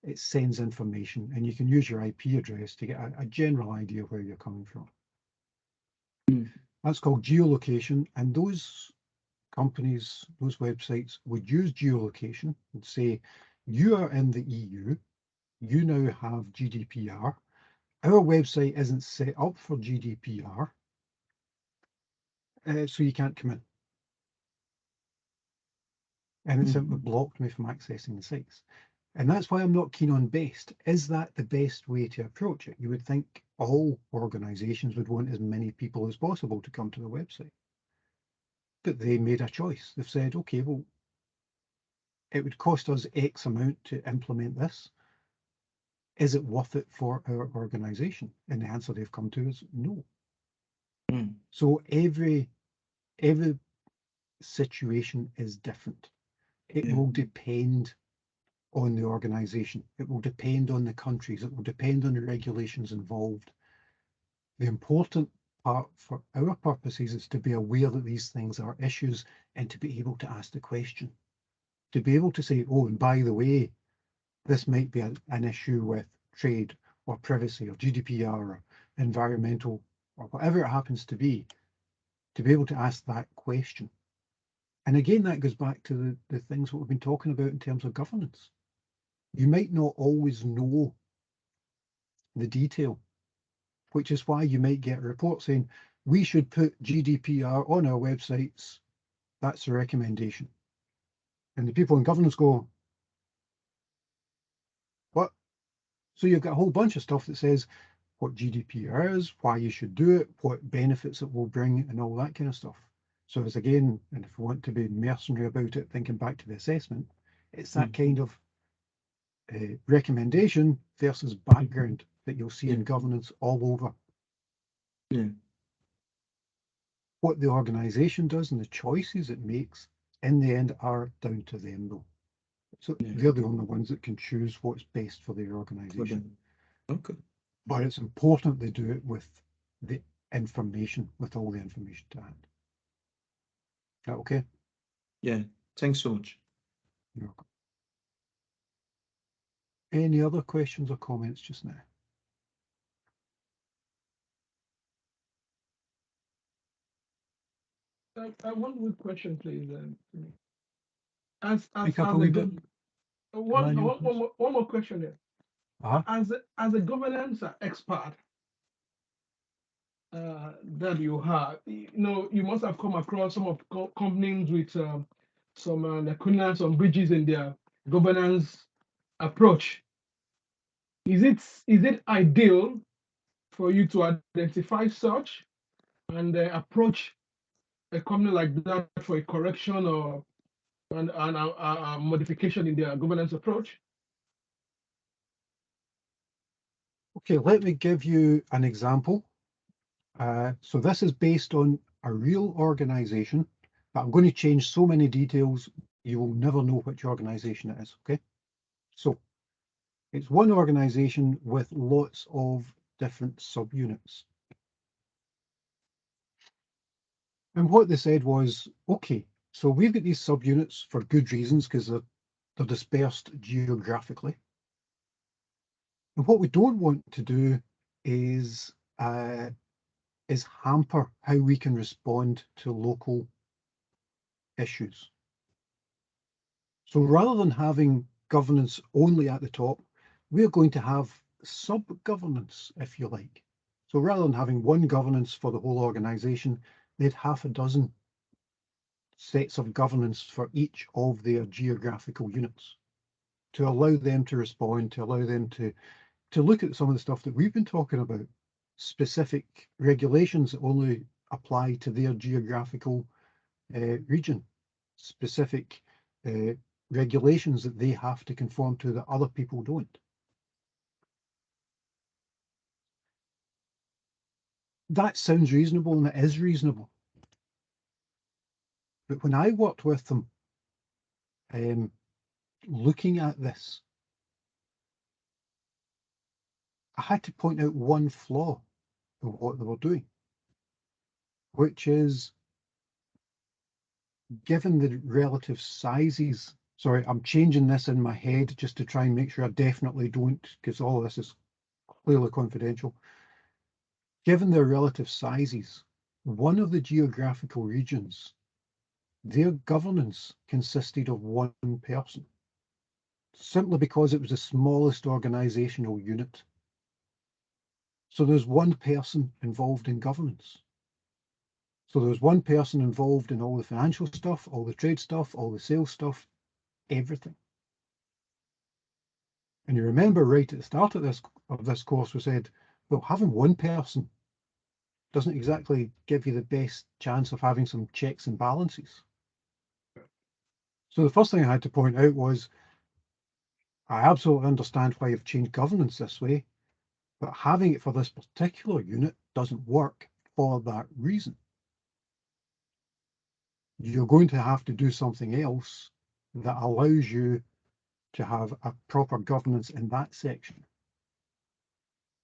Speaker 1: it sends information, and you can use your IP address to get a general idea of where you're coming from.
Speaker 4: Mm.
Speaker 1: That's called geolocation, and those companies, those websites would use geolocation and say, you are in the EU, you now have GDPR. Our website isn't set up for GDPR, so you can't come in. And it simply blocked me from accessing the sites. And that's why I'm not keen on best. Is that the best way to approach it? You would think all organizations would want as many people as possible to come to the website. But they made a choice. They've said, okay, well, it would cost us X amount to implement this. Is it worth it for our organization? And the answer they've come to is no.
Speaker 4: Mm.
Speaker 1: So every situation is different. It
Speaker 4: Yeah.
Speaker 1: will depend on the organization. It will depend on the countries. It will depend on the regulations involved. The important part for our purposes is to be aware that these things are issues and to be able to ask the question. To be able to say, oh, and by the way, this might be an issue with trade or privacy or GDPR or environmental or whatever it happens to be able to ask that question. And again, that goes back to the things that we've been talking about in terms of governance. You might not always know the detail, which is why you might get a report saying, we should put GDPR on our websites. That's a recommendation. And the people in governance go, what? So you've got a whole bunch of stuff that says what GDPR is, why you should do it, what benefits it will bring, and all that kind of stuff. So it's again, and if we want to be mercenary about it, thinking back to the assessment, it's that kind of recommendation versus background that you'll see in governance all over.
Speaker 4: Yeah.
Speaker 1: What the organisation does and the choices it makes in the end are down to them though. So they're the only ones that can choose what's best for their organisation.
Speaker 4: Okay.
Speaker 1: But it's important they do it with the information, with all the information to hand. Is that okay?
Speaker 4: Yeah. Thanks so much.
Speaker 1: You're welcome. Any other questions or comments just now?
Speaker 2: I one quick question, please. As
Speaker 1: Speak up
Speaker 2: as
Speaker 1: a
Speaker 2: a
Speaker 1: wee bit,
Speaker 2: good one,
Speaker 1: Emmanuel,
Speaker 2: one more question here.
Speaker 1: Uh-huh.
Speaker 2: As a governance expert that you have, you must have come across some of companies with some lacunas, some bridges in their governance approach. Is it ideal for you to identify such and approach a company like that for a correction or a modification in their governance approach?
Speaker 1: Okay, let me give you an example. So this is based on a real organization, but I'm going to change so many details, you will never know which organization it is, okay? So it's one organization with lots of different subunits. And what they said was, okay, so we've got these subunits for good reasons because they're dispersed geographically. And what we don't want to do is hamper how we can respond to local issues. So rather than having governance only at the top, we're going to have sub-governance, if you like. So rather than having one governance for the whole organization, they'd half a dozen sets of governance for each of their geographical units to allow them to respond, to allow them to look at some of the stuff that we've been talking about, specific regulations that only apply to their geographical region, specific regulations that they have to conform to that other people don't. That sounds reasonable and it is reasonable. But when I worked with them, looking at this, I had to point out one flaw in what they were doing, which is given the relative sizes. Sorry, I'm changing this in my head just to try and make sure I definitely don't, because all of this is clearly confidential. Given their relative sizes, one of the geographical regions their governance consisted of one person, simply because it was the smallest organizational unit. So there's one person involved in governance. So there's one person involved in all the financial stuff, all the trade stuff, all the sales stuff, everything. And you remember right at the start of this course, we said, well, having one person doesn't exactly give you the best chance of having some checks and balances. So the first thing I had to point out was, I absolutely understand why you've changed governance this way, but having it for this particular unit doesn't work for that reason. You're going to have to do something else that allows you to have a proper governance in that section.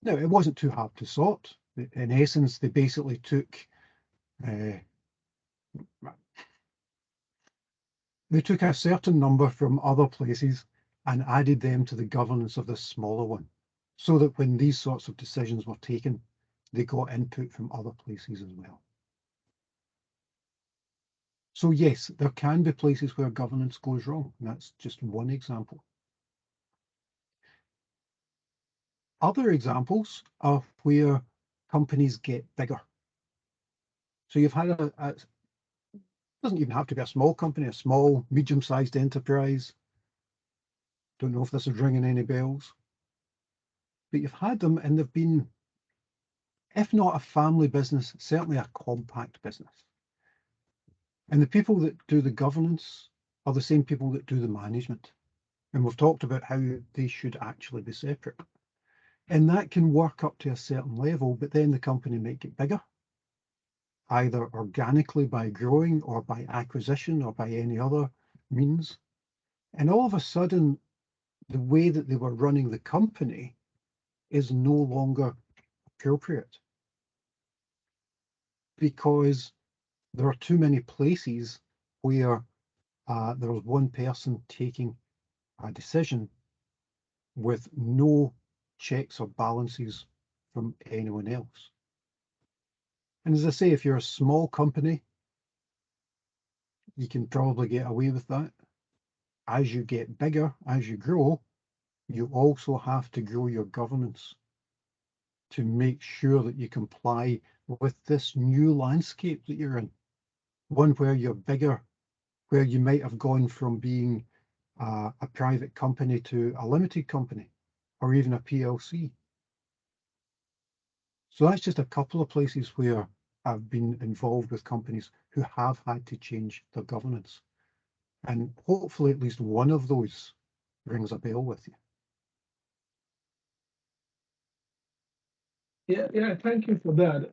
Speaker 1: Now, it wasn't too hard to sort. In essence, they basically took a certain number from other places and added them to the governance of this smaller one, so that when these sorts of decisions were taken, they got input from other places as well. So yes, there can be places where governance goes wrong. And that's just one example. Other examples are where companies get bigger. So you've had it doesn't even have to be a small company, a small, medium-sized enterprise. Don't know if this is ringing any bells. But you've had them and they've been, if not a family business, certainly a compact business. And the people that do the governance are the same people that do the management. And we've talked about how they should actually be separate. And that can work up to a certain level, but then the company might get bigger, either organically by growing or by acquisition or by any other means. And all of a sudden, the way that they were running the company is no longer appropriate, because there are too many places where there was one person taking a decision with no checks or balances from anyone else. And as I say, if you're a small company, you can probably get away with that. As you get bigger, as you grow, you also have to grow your governance to make sure that you comply with this new landscape that you're in. One where you're bigger, where you might have gone from being a private company to a limited company, or even a PLC. So that's just a couple of places where I've been involved with companies who have had to change their governance. And hopefully at least one of those rings a bell with you.
Speaker 2: Yeah, thank you for that.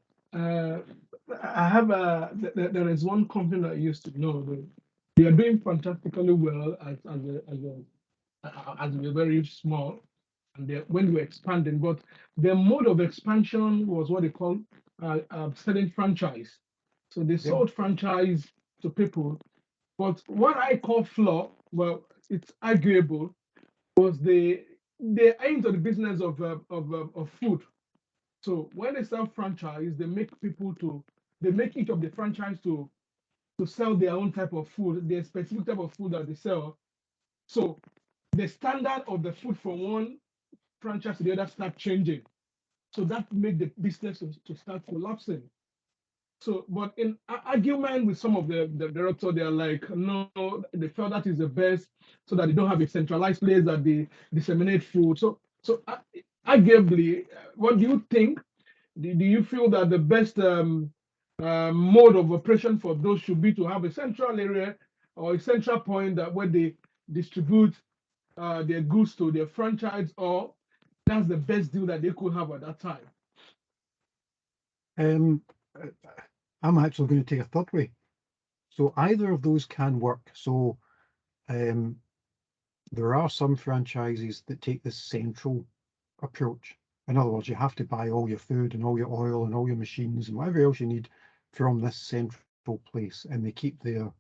Speaker 2: I have there is one company that I used to know that they are doing fantastically well as we're very small, and when we're expanding, but their mode of expansion was what they call selling franchise. So they sold franchise to people, but what I call flaw, well, it's arguable, was they aimed at the business of food. So when they sell franchise, they make each of the franchise to sell their own type of food, their specific type of food that they sell. So the standard of the food from one franchise to the other start changing. So that made the business to start collapsing. So, but in argument with some of the director, they're like, no, they felt that is the best, so that they don't have a centralized place that they disseminate food. So arguably, what do you think? Do you feel that the best mode of operation for those should be to have a central area or a central point that where they distribute their goods to their franchise, or that's the best deal that they could have at that time?
Speaker 1: I'm actually going to take a third way. So either of those can work. So there are some franchises that take this central approach. In other words, you have to buy all your food and all your oil and all your machines and whatever else you need from this central place, and they keep their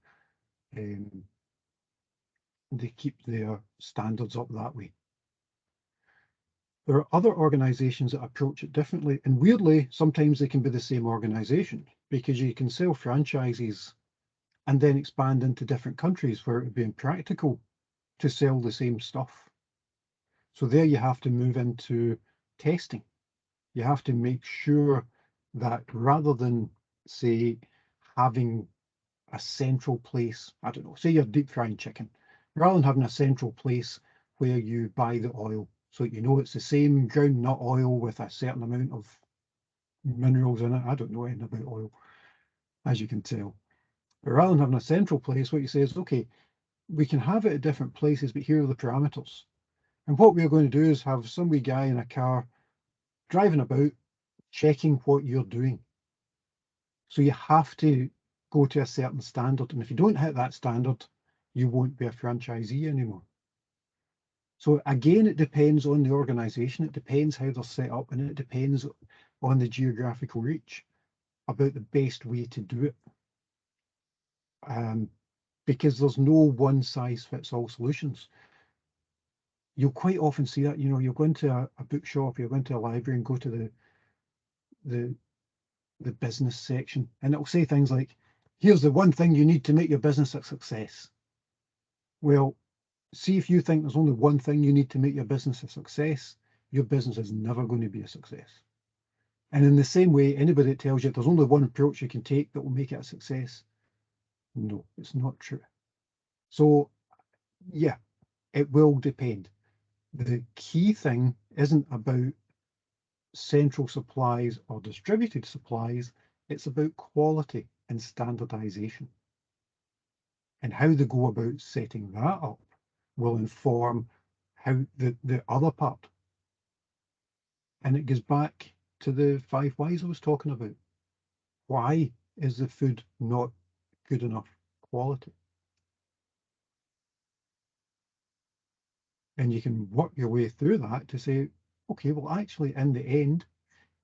Speaker 1: standards up that way. There are other organizations that approach it differently, and weirdly, sometimes they can be the same organization, because you can sell franchises and then expand into different countries where it would be impractical to sell the same stuff. So there you have to move into testing. You have to make sure that rather than, say, having a central place, I don't know, say you're deep frying chicken, rather than having a central place where you buy the oil, so you know it's the same ground nut oil with a certain amount of minerals in it. I don't know anything about oil, as you can tell. But rather than having a central place, what you say is, okay, we can have it at different places, but here are the parameters. And what we're going to do is have some wee guy in a car driving about, checking what you're doing. So you have to go to a certain standard. And if you don't hit that standard, you won't be a franchisee anymore. So again, it depends on the organization. It depends how they're set up, and it depends on the geographical reach about the best way to do it. Because there's no one size fits all solutions. You'll quite often see that, you'll go into a bookshop, you'll go into a library and go to the business section, and it'll say things like, here's the one thing you need to make your business a success. Well, see, if you think there's only one thing you need to make your business a success, your business is never going to be a success. And in the same way, anybody that tells you there's only one approach you can take that will make it a success, no, it's not true. So yeah, it will depend. The key thing isn't about central supplies or distributed supplies, it's about quality and standardization. And how they go about setting that up will inform how the other part. And it goes back to the 5 whys I was talking about. Why is the food not good enough quality? And you can work your way through that to say, okay, well, actually, in the end,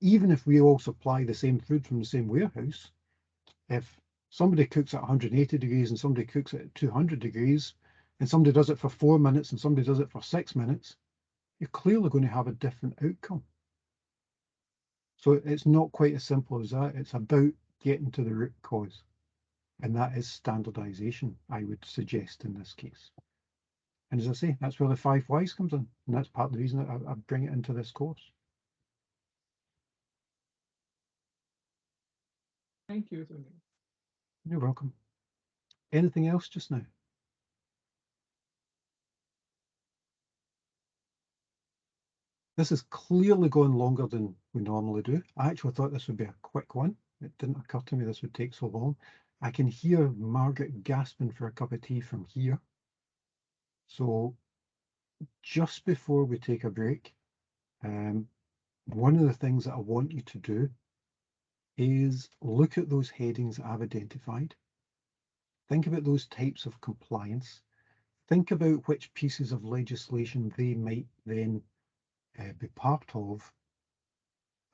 Speaker 1: even if we all supply the same food from the same warehouse, if somebody cooks at 180 degrees and somebody cooks at 200 degrees, and somebody does it for 4 minutes and somebody does it for 6 minutes, you're clearly going to have a different outcome. So it's not quite as simple as that. It's about getting to the root cause. And that is standardization, I would suggest in this case. And as I say, that's where the 5 whys comes in. And that's part of the reason that I bring it into this course.
Speaker 2: Thank you, Tony.
Speaker 1: You're welcome. Anything else just now? This is clearly going longer than we normally do. I actually thought this would be a quick one. It didn't occur to me this would take so long. I can hear Margaret gasping for a cup of tea from here. So just before we take a break, one of the things that I want you to do is look at those headings that I've identified. Think about those types of compliance. Think about which pieces of legislation they might then be part of,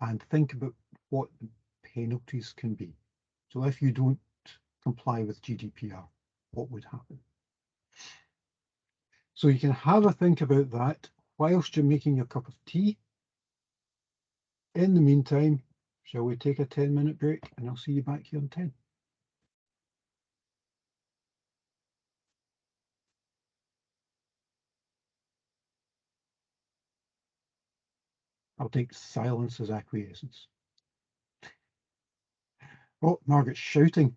Speaker 1: and think about what the penalties can be. So if you don't comply with GDPR, what would happen? So you can have a think about that whilst you're making your cup of tea. In the meantime, shall we take a 10-minute break, and I'll see you back here in 10. I'll take silence as acquiescence. Oh, Margaret's shouting.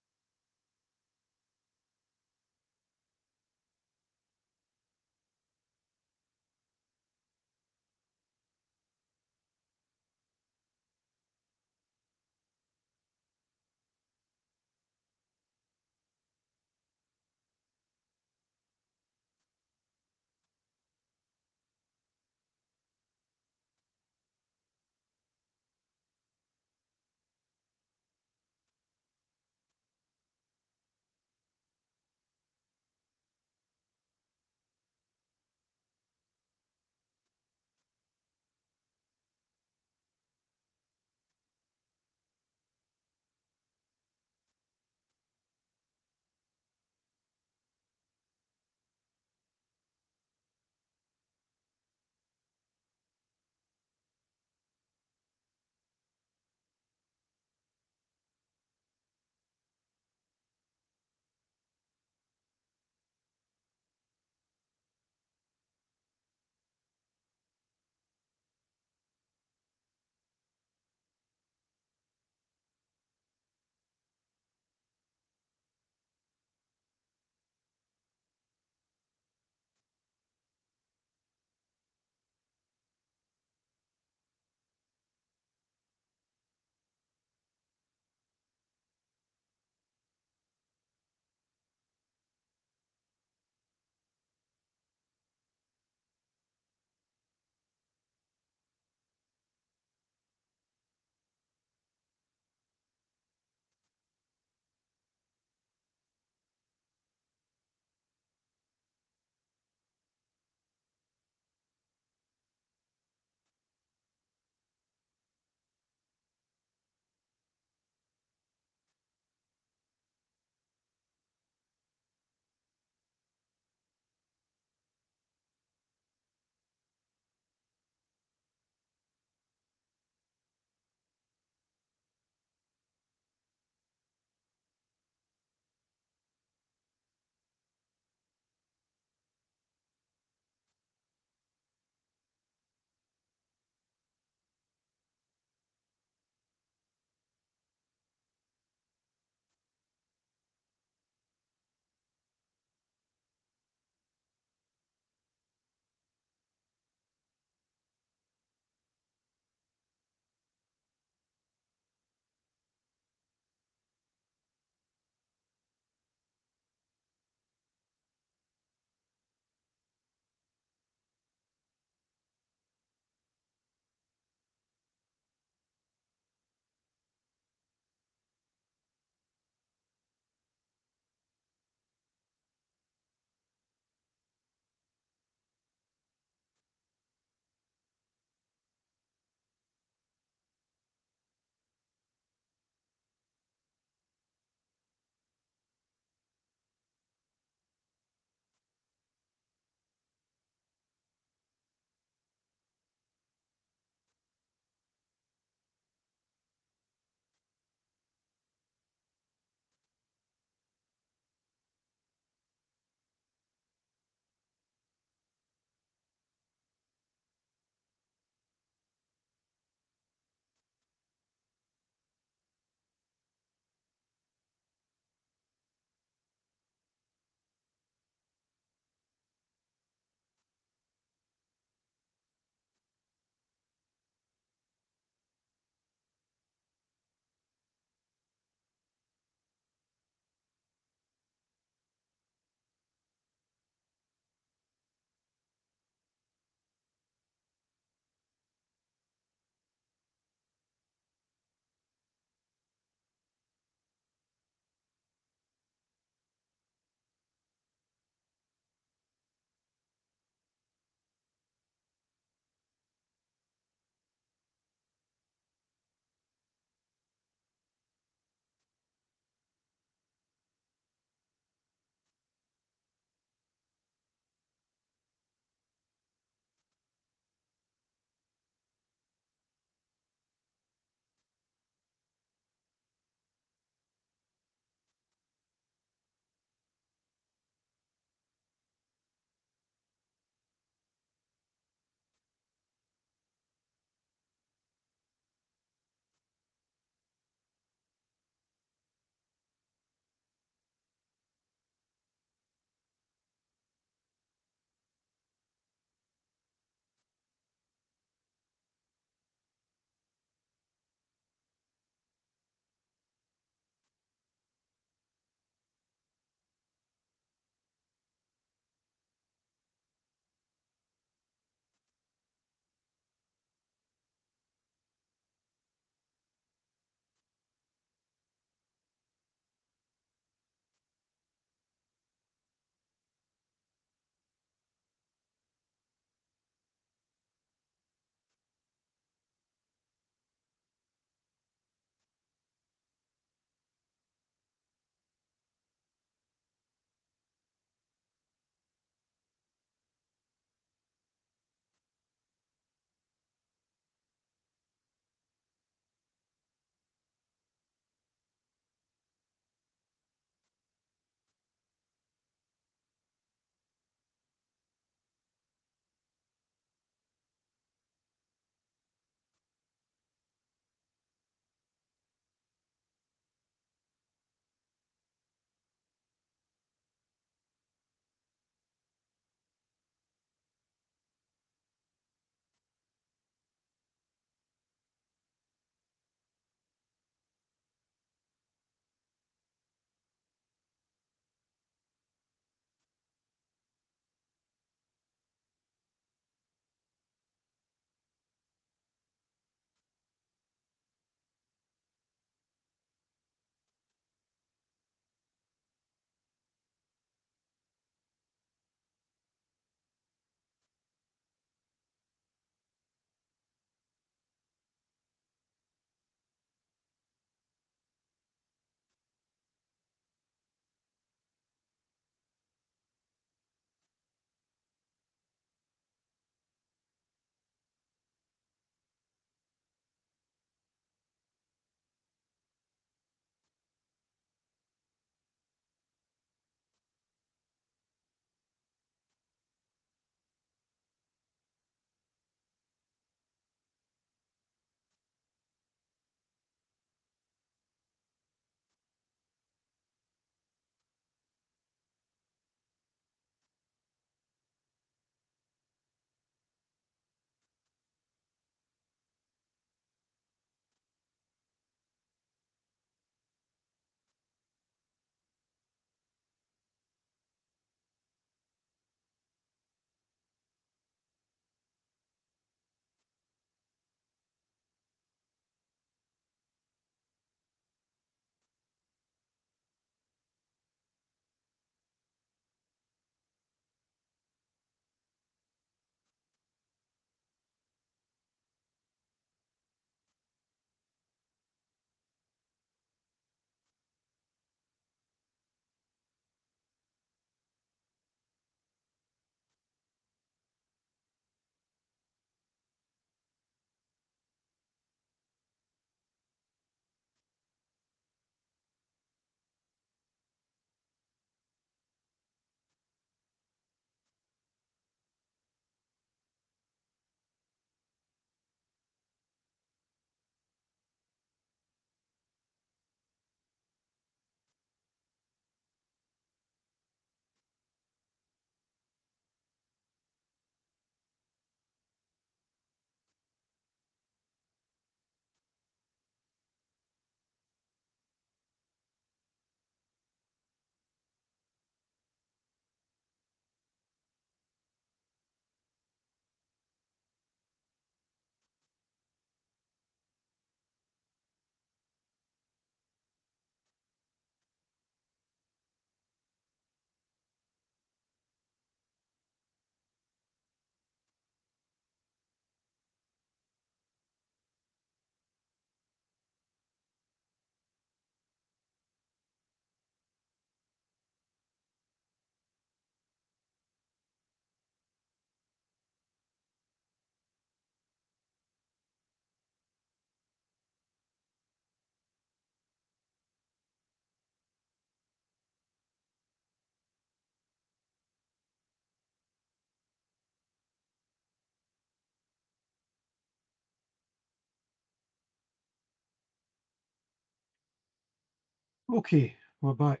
Speaker 1: Okay, we're back.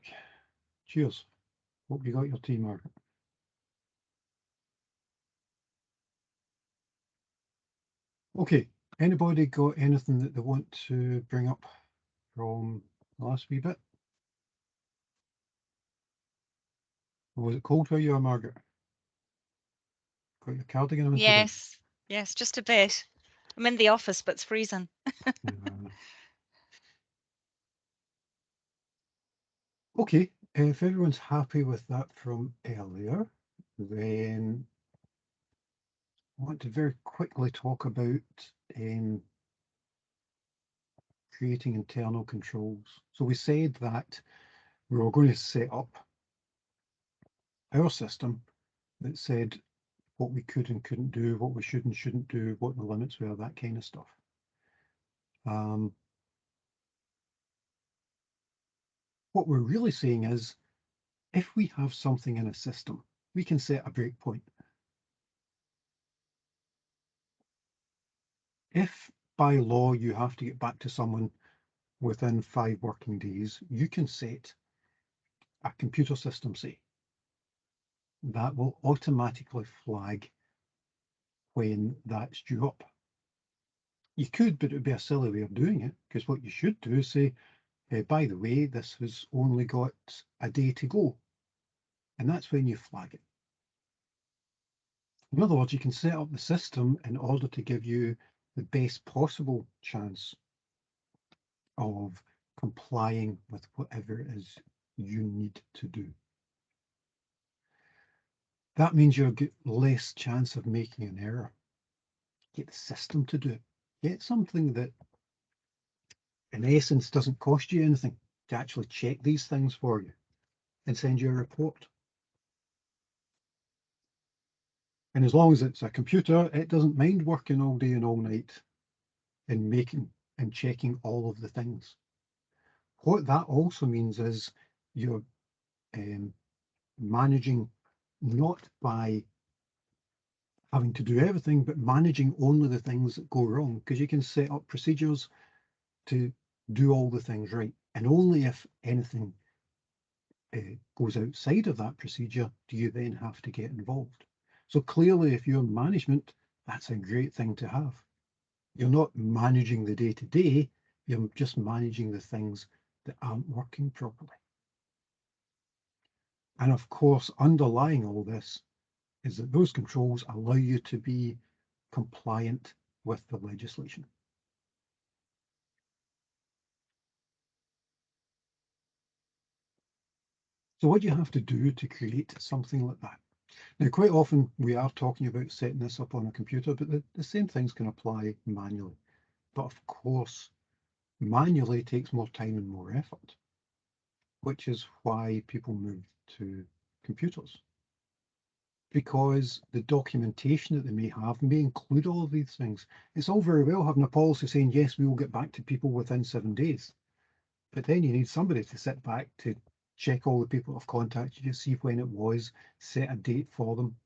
Speaker 1: Cheers. Hope you got your tea, Margaret. Okay, anybody got anything that they want to bring up from the last wee bit? Or was it cold where you are, Margaret? Got your cardigan on today?
Speaker 7: Yes, yes, just a bit. I'm in the office, but it's freezing.
Speaker 1: Okay, if everyone's happy with that from earlier, then I want to very quickly talk about creating internal controls. So we said that we were going to set up our system that said what we could and couldn't do, what we should and shouldn't do, what the limits were, that kind of stuff. What we're really saying is, if we have something in a system, we can set a breakpoint. If by law you have to get back to someone within 5 working days, you can set a computer system, say, that will automatically flag when that's due up. You could, but it would be a silly way of doing it, because what you should do is say, by the way, this has only got a day to go. And that's when you flag it. In other words, you can set up the system in order to give you the best possible chance of complying with whatever it is you need to do. That means you'll get less chance of making an error. Get the system to do it. Get something that, in essence, doesn't cost you anything to actually check these things for you and send you a report. And as long as it's a computer, it doesn't mind working all day and all night and making and checking all of the things. What that also means is you're managing not by having to do everything, but managing only the things that go wrong, because you can set up procedures to do all the things right. And only if anything goes outside of that procedure do you then have to get involved. So clearly, if you're management, that's a great thing to have. You're not managing the day-to-day, you're just managing the things that aren't working properly. And of course, underlying all this is that those controls allow you to be compliant with the legislation. So what do you have to do to create something like that? Now, quite often we are talking about setting this up on a computer, but the same things can apply manually. But of course, manually takes more time and more effort, which is why people move to computers. Because the documentation that they may have may include all of these things. It's all very well having a policy saying, yes, we will get back to people within 7 days. But then you need somebody to sit back to check all the people that have contacted you, see when it was, set a date for them.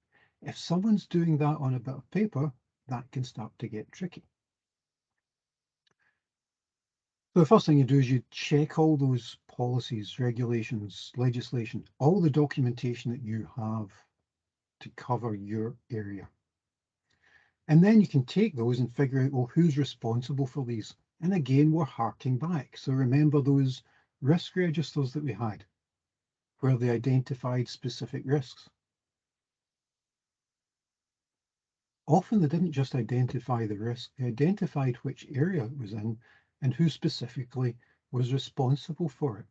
Speaker 1: If someone's doing that on a bit of paper, that can start to get tricky. So the first thing you do is you check all those policies, regulations, legislation, all the documentation that you have to cover your area. And then you can take those and figure out, well, who's responsible for these? And again, we're harking back. So remember those risk registers that we had, where they identified specific risks. Often they didn't just identify the risk, they identified which area it was in and who specifically was responsible for it.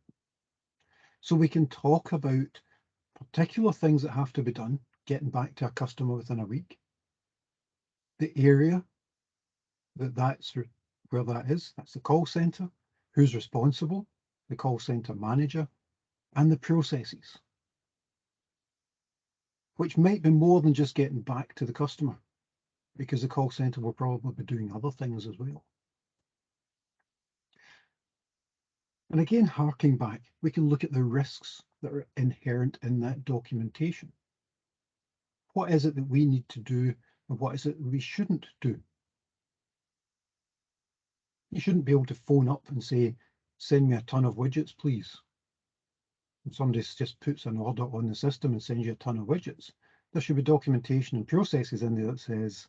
Speaker 1: So we can talk about particular things that have to be done, getting back to a customer within a week, the area that's where that is, that's the call center, who's responsible, the call center manager, and the processes, which might be more than just getting back to the customer, because the call center will probably be doing other things as well. And again, harking back, we can look at the risks that are inherent in that documentation. What is it that we need to do and what is it we shouldn't do? You shouldn't be able to phone up and say, send me a ton of widgets, please. And somebody just puts an order on the system and sends you a ton of widgets. There should be documentation and processes in there that says,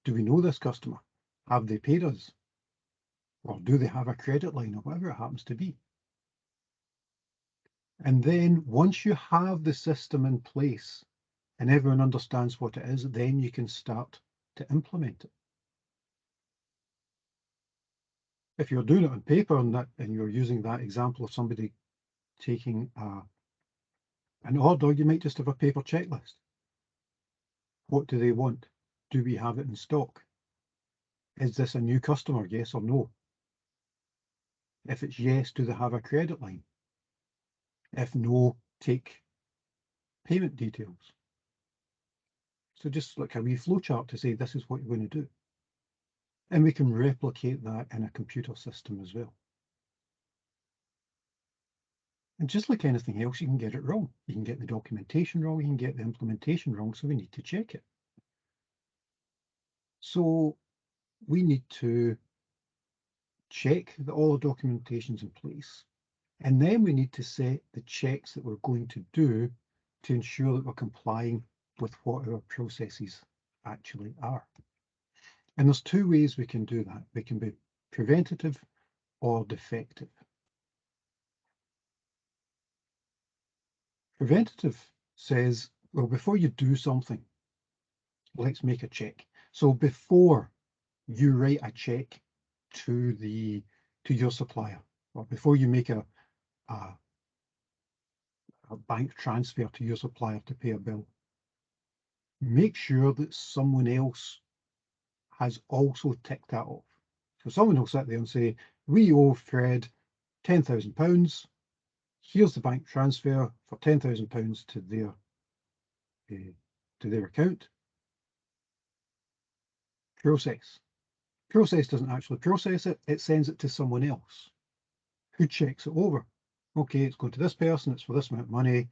Speaker 1: do we know this customer? Have they paid us? Or do they have a credit line, or whatever it happens to be? And then once you have the system in place and everyone understands what it is, then you can start to implement it. If you're doing it on paper and you're using that example of somebody taking an order, you might just have a paper checklist. What do they want? Do we have it in stock? Is this a new customer, yes or no? If it's yes, do they have a credit line? If no, take payment details. So just like a wee flowchart to say this is what you're going to do. And we can replicate that in a computer system as well. And just like anything else, you can get it wrong. You can get the documentation wrong, you can get the implementation wrong, so we need to check it. So we need to check that all the documentation's in place. And then we need to set the checks that we're going to do to ensure that we're complying with what our processes actually are. And there's two ways we can do that. They can be preventative or defective. Preventative says, well, before you do something, let's make a check. So before you write a check to your supplier, or before you make a bank transfer to your supplier to pay a bill, make sure that someone else has also ticked that off. So someone will sit there and say, we owe Fred £10,000. Here's the bank transfer for £10,000 to their account. Process. Process doesn't actually process it, it sends it to someone else who checks it over. Okay, it's going to this person, it's for this amount of money,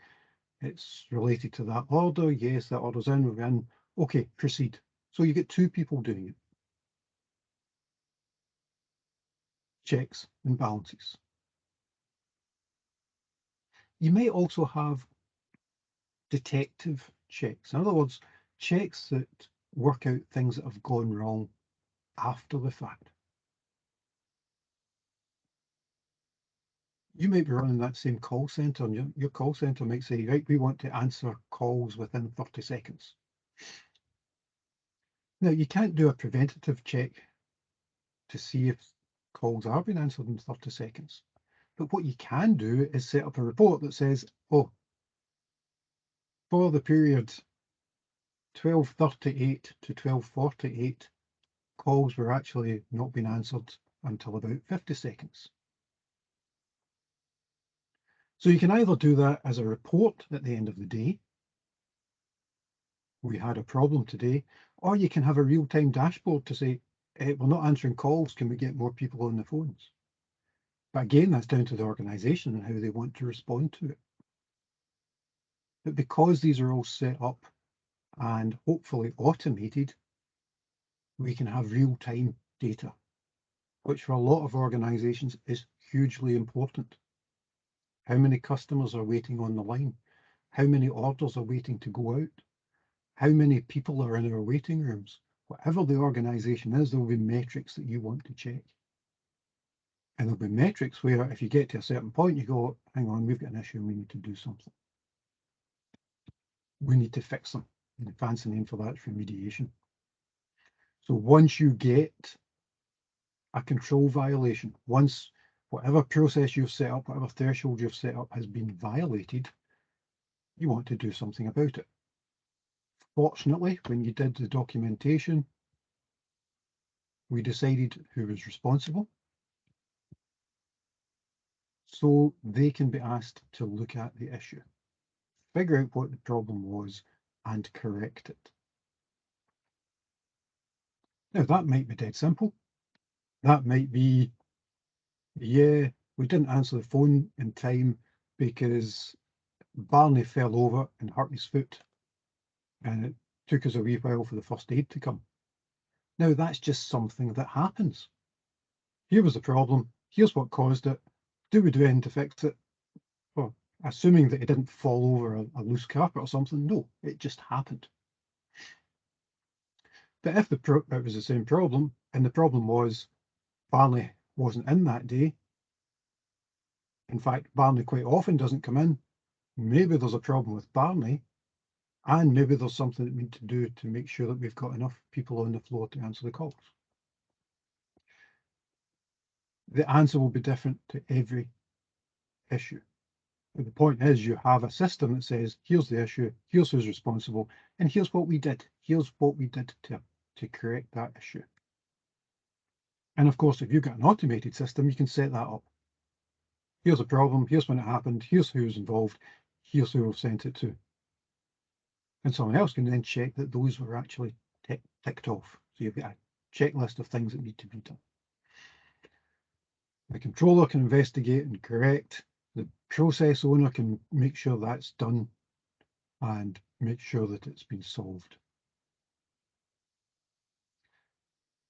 Speaker 1: it's related to that order, yes, that order's in, we're in, okay, proceed. So you get two people doing it. Checks and balances. You may also have detective checks. In other words, checks that work out things that have gone wrong after the fact. You might be running that same call center, and your call center might say, right, we want to answer calls within 30 seconds. Now, you can't do a preventative check to see if calls are being answered in 30 seconds. But what you can do is set up a report that says, oh, for the period 12:38 to 12:48, calls were actually not being answered until about 50 seconds. So you can either do that as a report at the end of the day, we had a problem today, or you can have a real-time dashboard to say, we're not answering calls, can we get more people on the phones? But again, that's down to the organisation and how they want to respond to it. But because these are all set up and hopefully automated, we can have real-time data, which for a lot of organisations is hugely important. How many customers are waiting on the line? How many orders are waiting to go out? How many people are in our waiting rooms? Whatever the organisation is, there will be metrics that you want to check. And there'll be metrics where if you get to a certain point, you go, hang on, we've got an issue and we need to do something. We need to fix them. And the fancy name for that is remediation. So once you get a control violation, once whatever process you've set up, whatever threshold you've set up has been violated, you want to do something about it. Fortunately, when you did the documentation, we decided who was responsible. So they can be asked to look at the issue, figure out what the problem was, and correct it. Now, that might be dead simple. That might be, yeah, we didn't answer the phone in time because Barney fell over and hurt his foot, and it took us a wee while for the first aid to come. Now, that's just something that happens. Here was the problem. Here's what caused it. Do we do anything to fix it? Well, assuming that it didn't fall over a loose carpet or something, no, it just happened. But if it was the same problem, and the problem was Barney wasn't in that day, in fact, Barney quite often doesn't come in, maybe there's a problem with Barney, and maybe there's something that we need to do to make sure that we've got enough people on the floor to answer the calls. The answer will be different to every issue. But the point is, you have a system that says, here's the issue, here's who's responsible, and here's what we did. Here's what we did to correct that issue. And of course, if you've got an automated system, you can set that up. Here's a problem, here's when it happened, here's who's involved, here's who we've sent it to. And someone else can then check that those were actually ticked off. So you've got a checklist of things that need to be done. The controller can investigate and correct. The process owner can make sure that's done and make sure that it's been solved.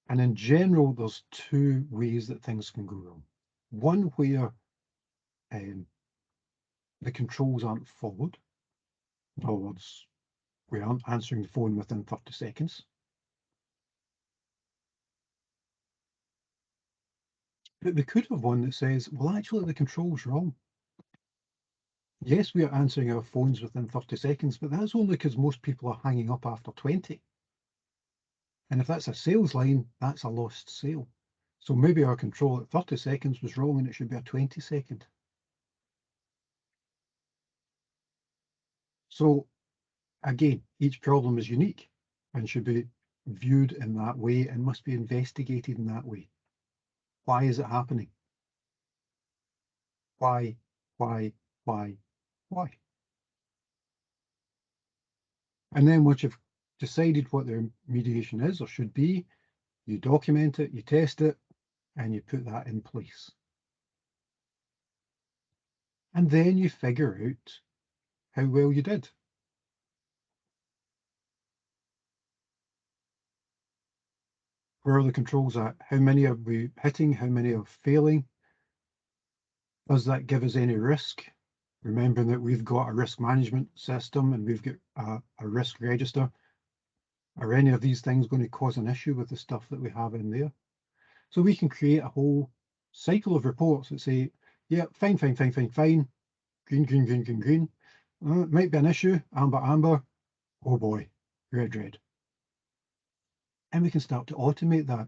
Speaker 1: And in general, there's two ways that things can go wrong. One where the controls aren't followed. In other words, we aren't answering the phone within 30 seconds. But we could have one that says, well, actually, the control's wrong. Yes, we are answering our phones within 30 seconds, but that's only because most people are hanging up after 20. And if that's a sales line, that's a lost sale. So maybe our control at 30 seconds was wrong and it should be a 20-second. So again, each problem is unique and should be viewed in that way and must be investigated in that way. Why is it happening? Why? And then once you've decided what the remediation is or should be, you document it, you test it, and you put that in place. And then you figure out how well you did. Where are the controls at? How many are we hitting? How many are failing? Does that give us any risk? Remembering that we've got a risk management system and we've got a risk register. Are any of these things going to cause an issue with the stuff that we have in there? So we can create a whole cycle of reports that say, yeah, fine, green, green. It might be an issue, amber, oh boy, red. And we can start to automate that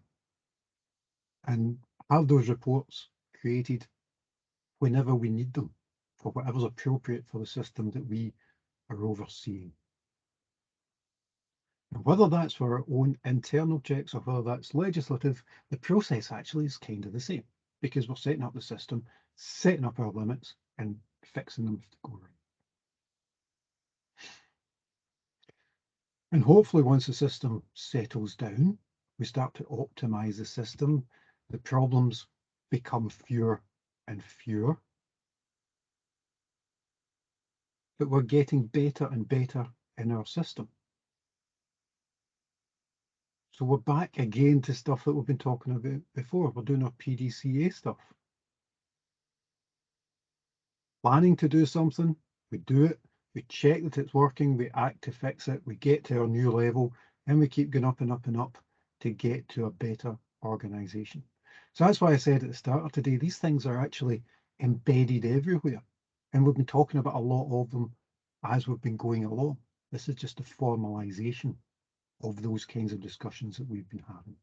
Speaker 1: and have those reports created whenever we need them for whatever's appropriate for the system that we are overseeing. And whether that's for our own internal checks or whether that's legislative, the process actually is kind of the same because we're setting up the system, setting up our limits and fixing them if they go right. And hopefully once the system settles down, we start to optimize the system, the problems become fewer and fewer. But we're getting better and better in our system. So we're back again to stuff that we've been talking about before. We're doing our PDCA stuff. Planning to do something, we do it, we check that it's working, we act to fix it, we get to our new level, and we keep going up and up and up to get to a better organization. So that's why I said at the start of today, these things are actually embedded everywhere. And we've been talking about a lot of them as we've been going along. This is just a formalization of those kinds of discussions that we've been having.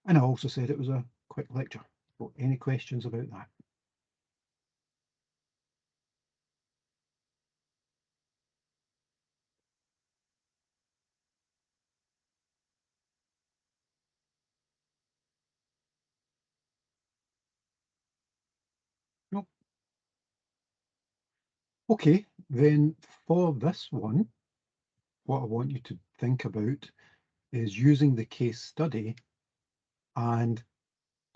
Speaker 1: And I also said it was a quick lecture. So any questions about that? Nope. Okay, then for this one, what I want you to think about is using the case study and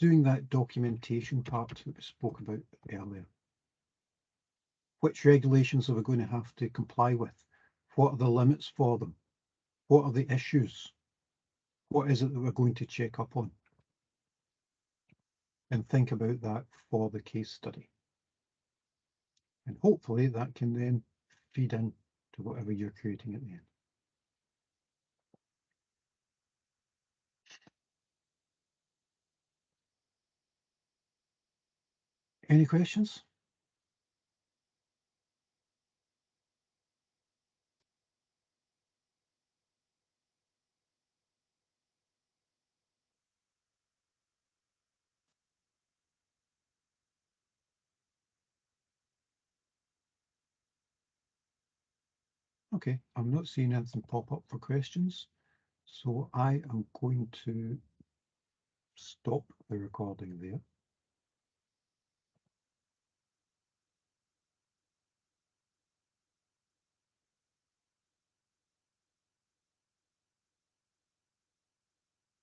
Speaker 1: doing that documentation part that we spoke about earlier. Which regulations are we going to have to comply with? What are the limits for them? What are the issues? What is it that we're going to check up on? and think about that for the case study. And hopefully that can then feed in to whatever you're creating at the end. Any questions? Okay, I'm not seeing anything pop up for questions, so I am going to stop the recording there.